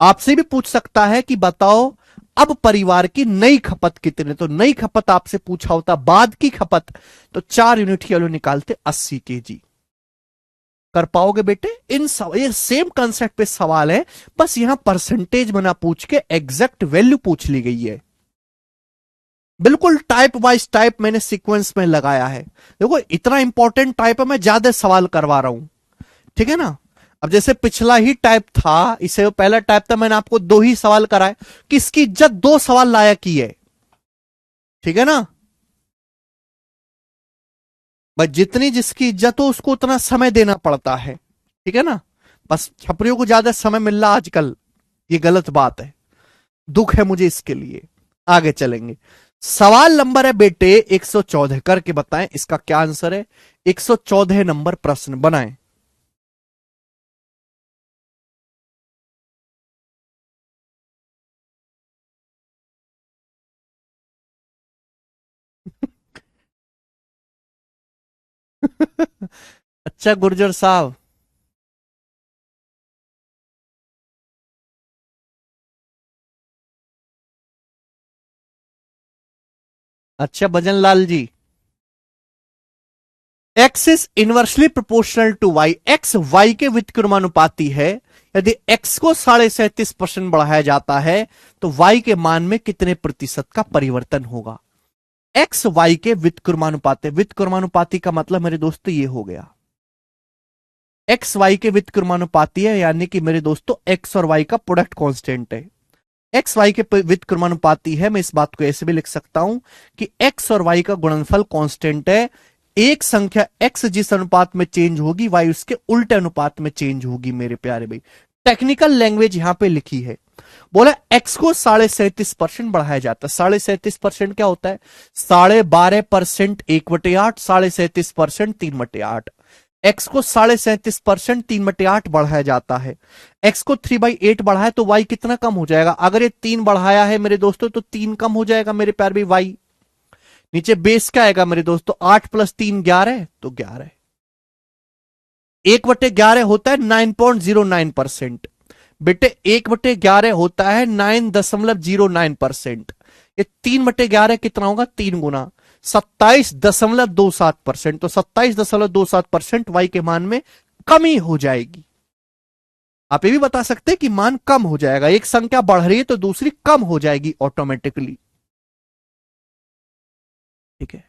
Speaker 1: आपसे भी पूछ सकता है कि बताओ अब परिवार की नई खपत कितनी, तो नई खपत आपसे पूछा होता बाद की खपत, तो 4 यूनिट की वैल्यू निकालते 80 केजी। कर पाओगे बेटे। ये सेम कंसेप्ट पे सवाल है, बस यहां परसेंटेज बना पूछ के एग्जैक्ट वैल्यू पूछ ली गई है। बिल्कुल टाइप वाइज टाइप मैंने सीक्वेंस में लगाया है। देखो इतना इंपॉर्टेंट टाइप है, मैं ज्यादा सवाल करवा रहा हूं, ठीक है ना। अब जैसे पिछला ही टाइप था, इसे पहला टाइप था, मैंने आपको 2 ही सवाल कराए, किसकी इज्जत 2 सवाल लायक की है, ठीक है ना भाई। जितनी जिसकी इज्जत हो उसको उतना समय देना पड़ता है, ठीक है ना। बस छपरियों को ज्यादा समय मिल रहा आजकल, ये गलत बात है, दुख है मुझे इसके लिए। आगे चलेंगे। सवाल नंबर है बेटे 114, करके बताएं इसका क्या आंसर है। 114 नंबर प्रश्न बनाएं। अच्छा गुर्जर साहब। अच्छा Bhajan Lal ji. X is inversely proportional to Y, X Y के व्युत्क्रमानुपाती है। यदि एक्स को 37.5% बढ़ाया जाता है तो वाई के मान में कितने प्रतिशत का परिवर्तन होगा। एक्स वाई के व्युत्क्रमानुपाती, व्युत्क्रमानुपाती का मतलब मेरे दोस्तों ये हो गया, एक्स वाई के व्युत्क्रमानुपाती है, यानी कि मेरे दोस्तों एक्स और वाई का प्रोडक्ट कांस्टेंट है। एक्स वाई के व्युत्क्रमानुपाती है, मैं इस बात को ऐसे भी लिख सकता हूं कि एक्स और वाई का गुणनफल कांस्टेंट है। एक संख्या एक्स जिस अनुपात में चेंज होगी वाई उसके उल्टे अनुपात में चेंज होगी मेरे प्यारे भाई। टेक्निकल लैंग्वेज यहां पे लिखी है। बोला एक्स को 37.5% बढ़ाया जाता है। 37.5% क्या होता है, 12.5% 1/8, 37.5% 3/8। एक्स को 37.5% 3/8 बढ़ाया जाता है। एक्स को 3/8 बढ़ाया तो वाई कितना कम हो जाएगा, अगर ये 3 बढ़ाया है मेरे दोस्तों तो 3 कम हो जाएगा मेरे प्यार भी वाई। नीचे बेस क्या आएगा मेरे दोस्तों, 8 + 3 11, तो 11। 1/11 होता है 9.09%। बेटे 1/11 होता है 9.09%। ये 3/11 कितना होगा, 3 गुना 27.27%। तो 27.27% वाई के मान में कमी हो जाएगी। आप ये भी बता सकते हैं कि मान कम हो जाएगा, एक संख्या बढ़ रही है तो दूसरी कम हो जाएगी ऑटोमेटिकली, ठीक है।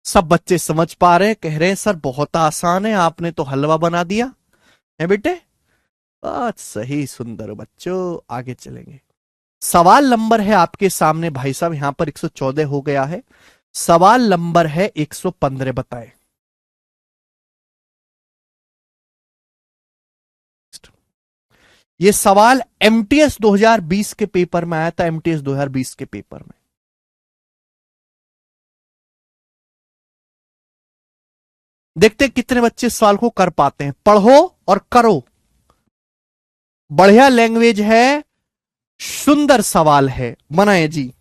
Speaker 1: सब बच्चे समझ पा रहे हैं, कह रहे हैं सर बहुत आसान है, आपने तो हलवा बना दिया है बेटे। बात सही, सुंदर बच्चों। आगे चलेंगे। सवाल नंबर है आपके सामने भाई साहब, यहां पर 114 हो गया है। सवाल नंबर है 115, बताएं। ये सवाल एमटीएस 2020 के पेपर में आया था, एमटीएस 2020 के पेपर में। देखते हैं कितने बच्चे इस सवाल को कर पाते हैं। पढ़ो और करो, बढ़िया लैंग्वेज है, सुंदर सवाल है, बनाए जी।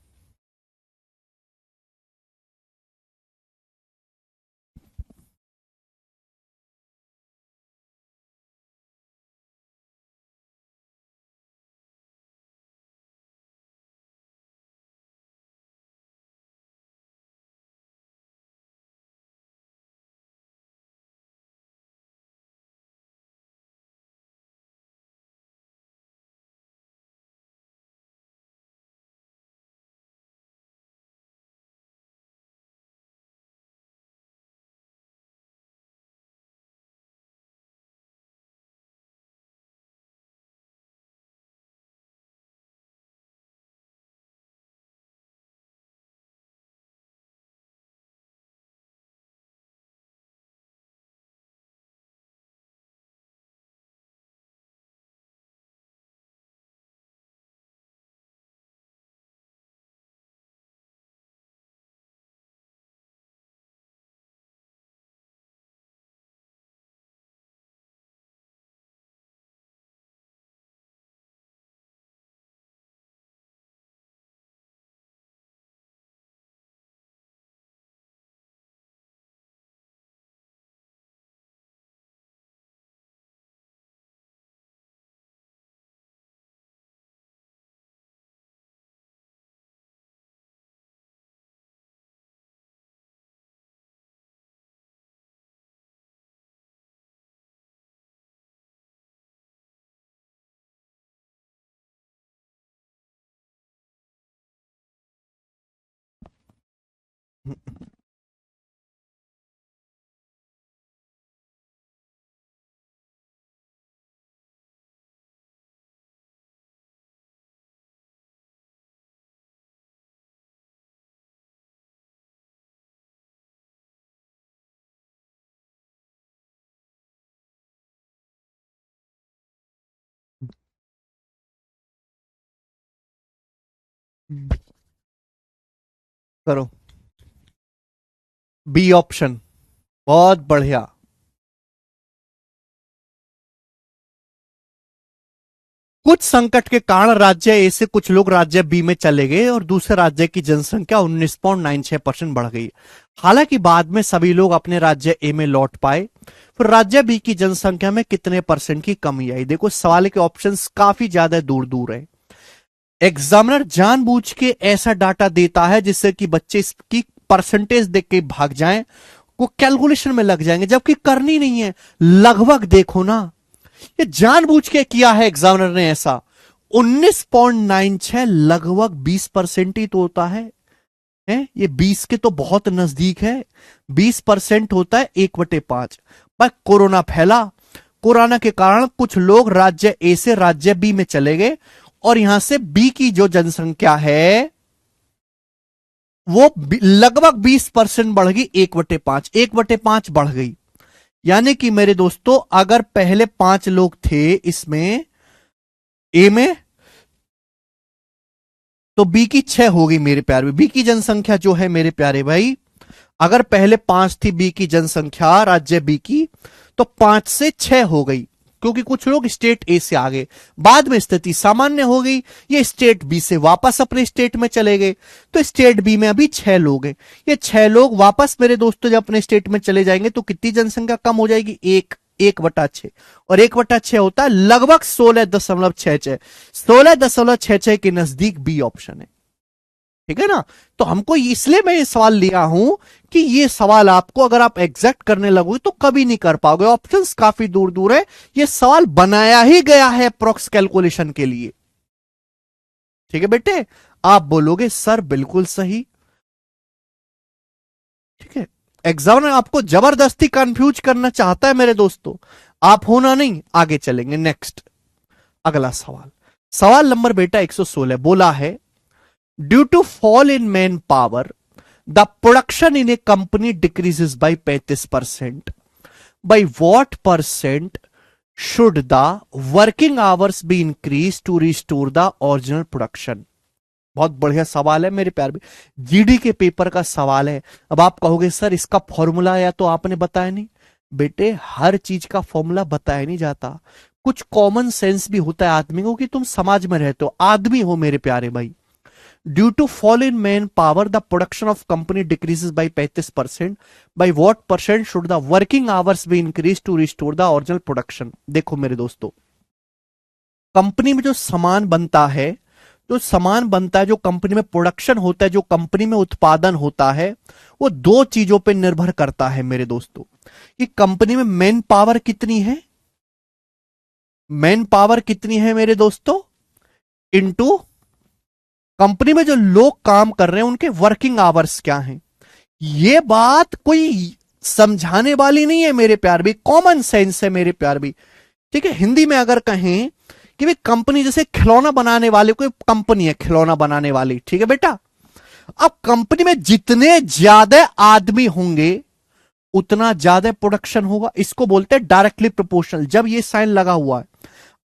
Speaker 1: करो बी ऑप्शन, बहुत बढ़िया। कुछ संकट के कारण राज्य ए से कुछ लोग राज्य बी में चले गए और दूसरे राज्य की जनसंख्या 19.96% बढ़ गई। हालांकि बाद में सभी लोग अपने राज्य ए में लौट पाए। फिर राज्य बी की जनसंख्या में कितने परसेंट की कमी आई? देखो सवाल के ऑप्शंस काफी ज्यादा दूर दूर है। एग्जामिनर जानबूझ के ऐसा डाटा देता है जिससे कि बच्चे इसकी परसेंटेज देख के भाग जाएं, को कैलकुलेशन में लग जाएंगे, जबकि करनी नहीं है। लगभग देखो ना, ये जानबूझ के किया है एग्जामिनर ने ऐसा। 19.96 लगभग 20% ही तो होता है। ये 20 के तो बहुत नजदीक है। 20% होता है 1/5। पर कोरोना फैला, कोरोना के कारण कुछ लोग राज्य ए से राज्य बी में चले गए और यहां से बी की जो जनसंख्या है वो लगभग 20% बढ़ गई। 1/5, 1/5 बढ़ गई। यानी कि मेरे दोस्तों अगर पहले 5 लोग थे इसमें ए में, तो बी की 6 हो गई मेरे प्यारे। बी की जनसंख्या जो है मेरे प्यारे भाई, अगर पहले 5 थी बी की जनसंख्या राज्य बी की, तो 5 से 6 हो गई, क्योंकि कुछ लोग स्टेट ए से आ गए। बाद में स्थिति सामान्य हो गई, ये स्टेट बी से वापस अपने स्टेट में चले गए, तो स्टेट बी में अभी 6 लोग हैं। ये 6 लोग वापस मेरे दोस्तों जब अपने स्टेट में चले जाएंगे तो कितनी जनसंख्या कम हो जाएगी? 1/6। और 1/6 होता है लगभग 16.66। 16.66 के नजदीक बी ऑप्शन है। ठीक है ना? तो हमको इसलिए मैं ये सवाल लिया हूं कि ये सवाल आपको अगर आप एग्जैक्ट करने लगोगे तो कभी नहीं कर पाओगे। ऑप्शंस काफी दूर दूर है। ये सवाल बनाया ही गया है अप्रोक्स कैलकुलेशन के लिए। ठीक है बेटे? आप बोलोगे सर बिल्कुल सही। ठीक है, एग्जामिनर आपको जबरदस्ती कंफ्यूज करना चाहता है मेरे दोस्तों। आप होना नहीं, आगे चलेंगे। नेक्स्ट अगला सवाल, सवाल नंबर बेटा 116 बोला है, due to fall in manpower the production in a company decreases by 35%। By what percent should the working hours be increase to restore the original production? बहुत बढ़िया सवाल है मेरे प्यार। जीडी के पेपर का सवाल है। अब आप कहोगे सर इसका फॉर्मूला या तो आपने बताया नहीं। बेटे हर चीज का फॉर्मूला बताया नहीं जाता, कुछ कॉमन सेंस भी होता है आदमी को, कि तुम समाज में रहते हो, आदमी हो मेरे प्यारे भाई। Due to fall in manpower the production of company decreases by 35%। By what percent should the working hours be increase to restore the original production? देखो मेरे दोस्तों, कंपनी में जो सामान बनता है, जो कंपनी में प्रोडक्शन होता है, जो कंपनी में उत्पादन होता है, वो 2 चीजों पे निर्भर करता है मेरे दोस्तों। कि कंपनी में मैन पावर कितनी है, मैन पावर कितनी है मेरे दोस्तों, इनटू कंपनी में जो लोग काम कर रहे हैं उनके वर्किंग आवर्स क्या हैं। ये बात कोई समझाने वाली नहीं है मेरे प्यार भी, कॉमन सेंस है मेरे प्यार भी। ठीक है, हिंदी में अगर कहें कि भाई कंपनी, जैसे खिलौना बनाने वाले कोई कंपनी है, खिलौना बनाने वाली, ठीक है बेटा। अब कंपनी में जितने ज्यादा आदमी होंगे उतना ज्यादा प्रोडक्शन होगा। इसको बोलते हैं डायरेक्टली प्रोपोर्शनल। जब ये साइन लगा हुआ है,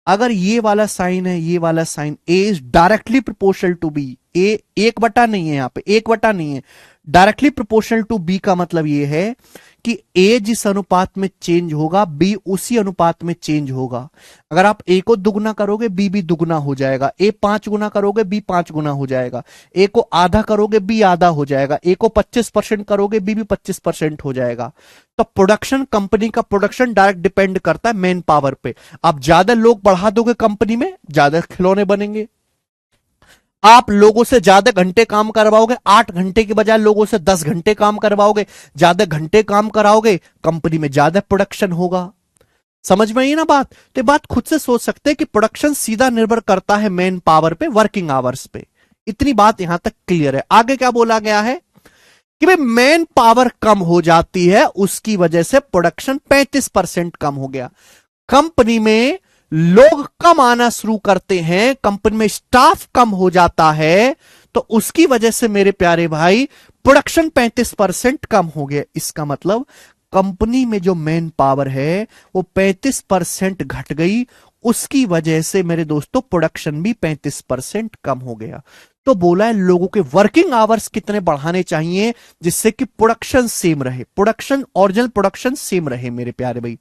Speaker 1: अगर ये वाला साइन है, ये वाला sign, A is directly proportional to B. A 1/, नहीं है, यहां पे 1/, नहीं है, डायरेक्टली प्रोपोर्शनल टू बी का मतलब ये है कि ए जिस अनुपात में चेंज होगा बी उसी अनुपात में चेंज होगा। अगर आप ए को दुगना करोगे बी भी दुगना हो जाएगा, ए 5 गुना करोगे बी 5 गुना हो जाएगा, ए को आधा करोगे बी आधा हो जाएगा, ए को 25% करोगे बी भी 25% हो जाएगा। तो प्रोडक्शन, कंपनी का प्रोडक्शन डायरेक्ट डिपेंड करता है मैन पावर पे। आप ज्यादा लोग बढ़ा दोगे कंपनी में, ज्यादा खिलौने बनेंगे। आप लोगों से ज्यादा घंटे काम करवाओगे, 8 घंटे के बजाय लोगों से 10 घंटे काम करवाओगे, ज्यादा घंटे काम कराओगे, कंपनी में ज्यादा प्रोडक्शन होगा। समझ में आई ना बात? तो बात खुद से सोच सकते हैं कि प्रोडक्शन सीधा निर्भर करता है मैन पावर पे, वर्किंग आवर्स पे। इतनी बात यहां तक क्लियर है। आगे क्या बोला गया है कि भाई मैन पावर कम हो जाती है, उसकी वजह से प्रोडक्शन 35% कम हो गया। कंपनी में लोग कम आना शुरू करते हैं, कंपनी में स्टाफ कम हो जाता है, तो उसकी वजह से मेरे प्यारे भाई प्रोडक्शन 35% कम हो गया। इसका मतलब कंपनी में जो मैन पावर है वो 35% घट गई, उसकी वजह से मेरे दोस्तों प्रोडक्शन भी 35% कम हो गया। तो बोला है लोगों के वर्किंग आवर्स कितने बढ़ाने चाहिए जिससे कि प्रोडक्शन सेम रहे, प्रोडक्शन ओरिजिनल प्रोडक्शन सेम रहे मेरे प्यारे भाई।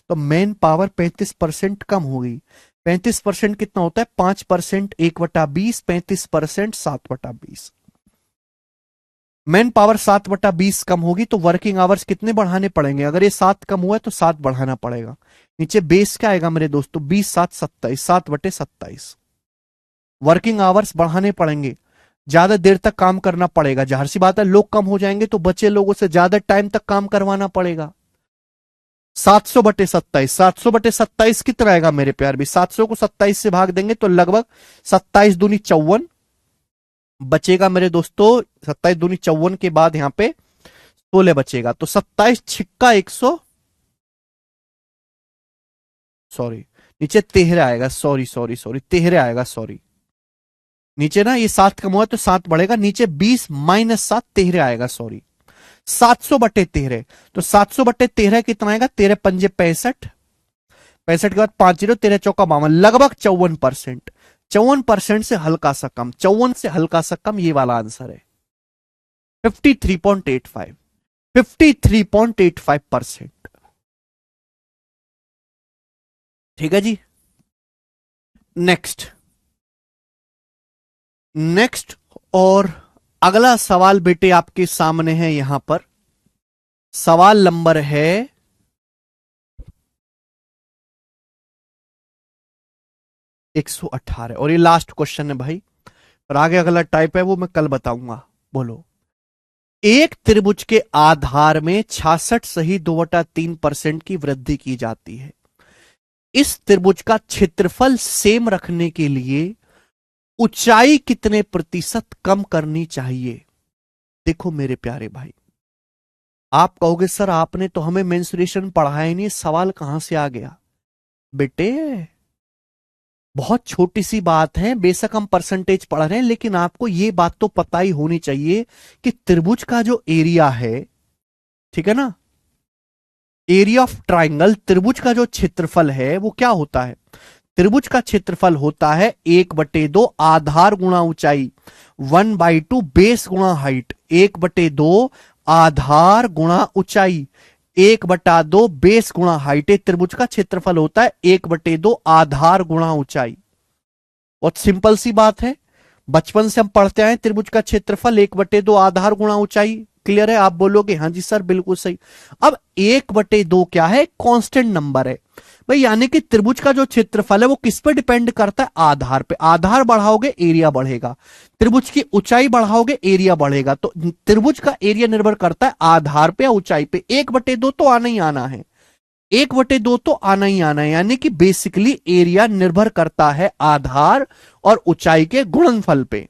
Speaker 1: तो मैन पावर 35% कम हो गई। 35% कितना होता है? 5%, 1/20, 35%, 7/20। मैन पावर 7/20 कम होगी तो वर्किंग आवर्स कितने बढ़ाने पड़ेंगे? अगर ये 7 कम हुआ है तो 7 बढ़ाना पड़ेगा। नीचे बेस क्या आएगा मेरे दोस्तों? 20 7 27, 7/27। वर्किंग आवर्स बढ़ाने पड़ेंगे, ज्यादा देर तक काम करना पड़ेगा। जाहिर सी बात है लोग कम हो जाएंगे तो बचे लोगों से ज्यादा टाइम तक काम करवाना पड़ेगा। 700/27, 700/27 कितना आएगा मेरे प्यार भी? 700 को 27 से भाग देंगे तो लगभग 27 दूनी 54 बचेगा मेरे दोस्तों। 27 दूनी 54 के बाद यहां पे 16 बचेगा, तो 27 छिक्का 100, सॉरी नीचे 13 आएगा, सॉरी 13 आएगा, सॉरी नीचे ना ये 7 कम हुआ तो 7 बढ़ेगा, नीचे 20 - 7 13 आएगा, सॉरी 700/13। तो 700/13 कितना आएगा? 13 पंजे 65, 65 के बाद 5 0, 13 चौका 52, लगभग 54%। 54% से हल्का सा कम, 54 से हल्का सा कम, ये वाला आंसर है 53.85, 53.85%। ठीक है जी। नेक्स्ट और अगला सवाल बेटे आपके सामने है। यहां पर सवाल नंबर है 118 और ये लास्ट क्वेश्चन है भाई, और आगे अगला टाइप है वो मैं कल बताऊंगा। बोलो, एक त्रिभुज के आधार में 66 सही 2/3% की वृद्धि की जाती है। इस त्रिभुज का क्षेत्रफल सेम रखने के लिए ऊंचाई कितने प्रतिशत कम करनी चाहिए? देखो मेरे प्यारे भाई, आप कहोगे सर आपने तो हमें मेंसुरेशन पढ़ाया ही नहीं, सवाल कहां से आ गया? बेटे बहुत छोटी सी बात है, बेशक हम परसेंटेज पढ़ रहे हैं लेकिन आपको यह बात तो पता ही होनी चाहिए कि त्रिभुज का जो एरिया है, ठीक है ना, एरिया ऑफ ट्राइंगल, त्रिभुज का जो क्षेत्रफल है वो क्या होता है? त्रिभुज का क्षेत्रफल होता है 1/2 आधार गुणा ऊंचाई, 1/2 बेस गुणा हाइट, 1/2 आधार गुणा ऊंचाई, 1/2 बेस गुणा हाइट। त्रिभुज का क्षेत्रफल होता है 1/2 आधार गुणा ऊंचाई। बहुत सिंपल सी बात है, बचपन से हम पढ़ते आए त्रिभुज का क्षेत्रफल 1/2 आधार गुणा ऊंचाई। क्लियर है? आप बोलोगे हाँ जी सर बिल्कुल सही। अब 1/2 क्या है? कांस्टेंट नंबर है भाई, यानी कि त्रिभुज का जो क्षेत्रफल है वो किस पे डिपेंड करता है? आधार पे। आधार बढ़ाओगे एरिया बढ़ेगा, त्रिभुज की ऊंचाई बढ़ाओगे एरिया बढ़ेगा। तो त्रिभुज का एरिया निर्भर करता है आधार पे या ऊंचाई पे। 1/2 तो आना ही आना है, 1/2 तो आना ही आना है, यानी कि बेसिकली एरिया निर्भर करता है आधार और ऊंचाई के गुणनफल पे।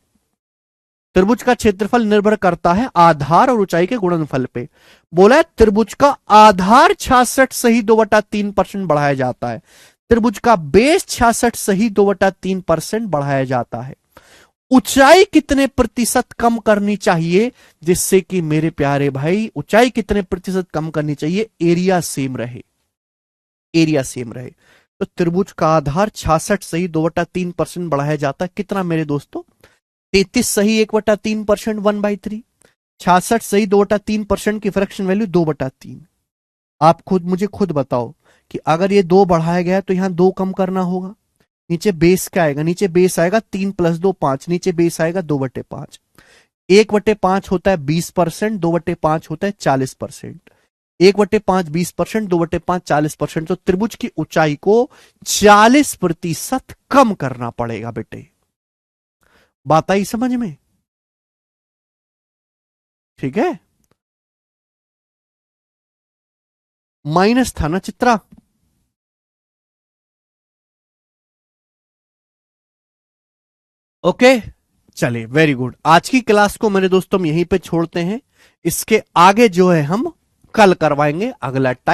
Speaker 1: त्रिभुज का क्षेत्रफल निर्भर करता है आधार और ऊंचाई के गुणनफल पे। बोला है त्रिभुज का आधार 66 सही 2/3% बढ़ाया जाता है, त्रिभुज का बेस 66 सही 2/3% बढ़ाया जाता है। ऊंचाई कितने प्रतिशत कम करनी चाहिए जिससे कि मेरे प्यारे भाई ऊंचाई कितने प्रतिशत कम करनी चाहिए? एरिया सेम रहे, एरिया सेम रहे। तो त्रिभुज का आधार 66 सही 2/3% बढ़ाया जाता है। कितना मेरे दोस्तों? 33 सही 1/3%, 1/3। 66 सही 2/3% की फ्रैक्शन वैल्यू 2/3। आप खुद मुझे खुद बताओ कि अगर ये 2 बढ़ाया गया तो यहां 2 कम करना होगा। नीचे बेस क्या आएगा? नीचे बेस आएगा 3 + 2 5, नीचे बेस आएगा 2/5। 1/5 होता है 20%, 2/5 होता है 40%। 1/5 20%, 2/5 40%। तो त्रिभुज की ऊंचाई को 40% कम करना पड़ेगा बेटे। बात आई समझ में? ठीक है, माइनस था ना चित्रा? ओके चलिए, वेरी गुड। आज की क्लास को मेरे दोस्तों हम यहीं पे छोड़ते हैं, इसके आगे जो है हम कल करवाएंगे अगला टाइम।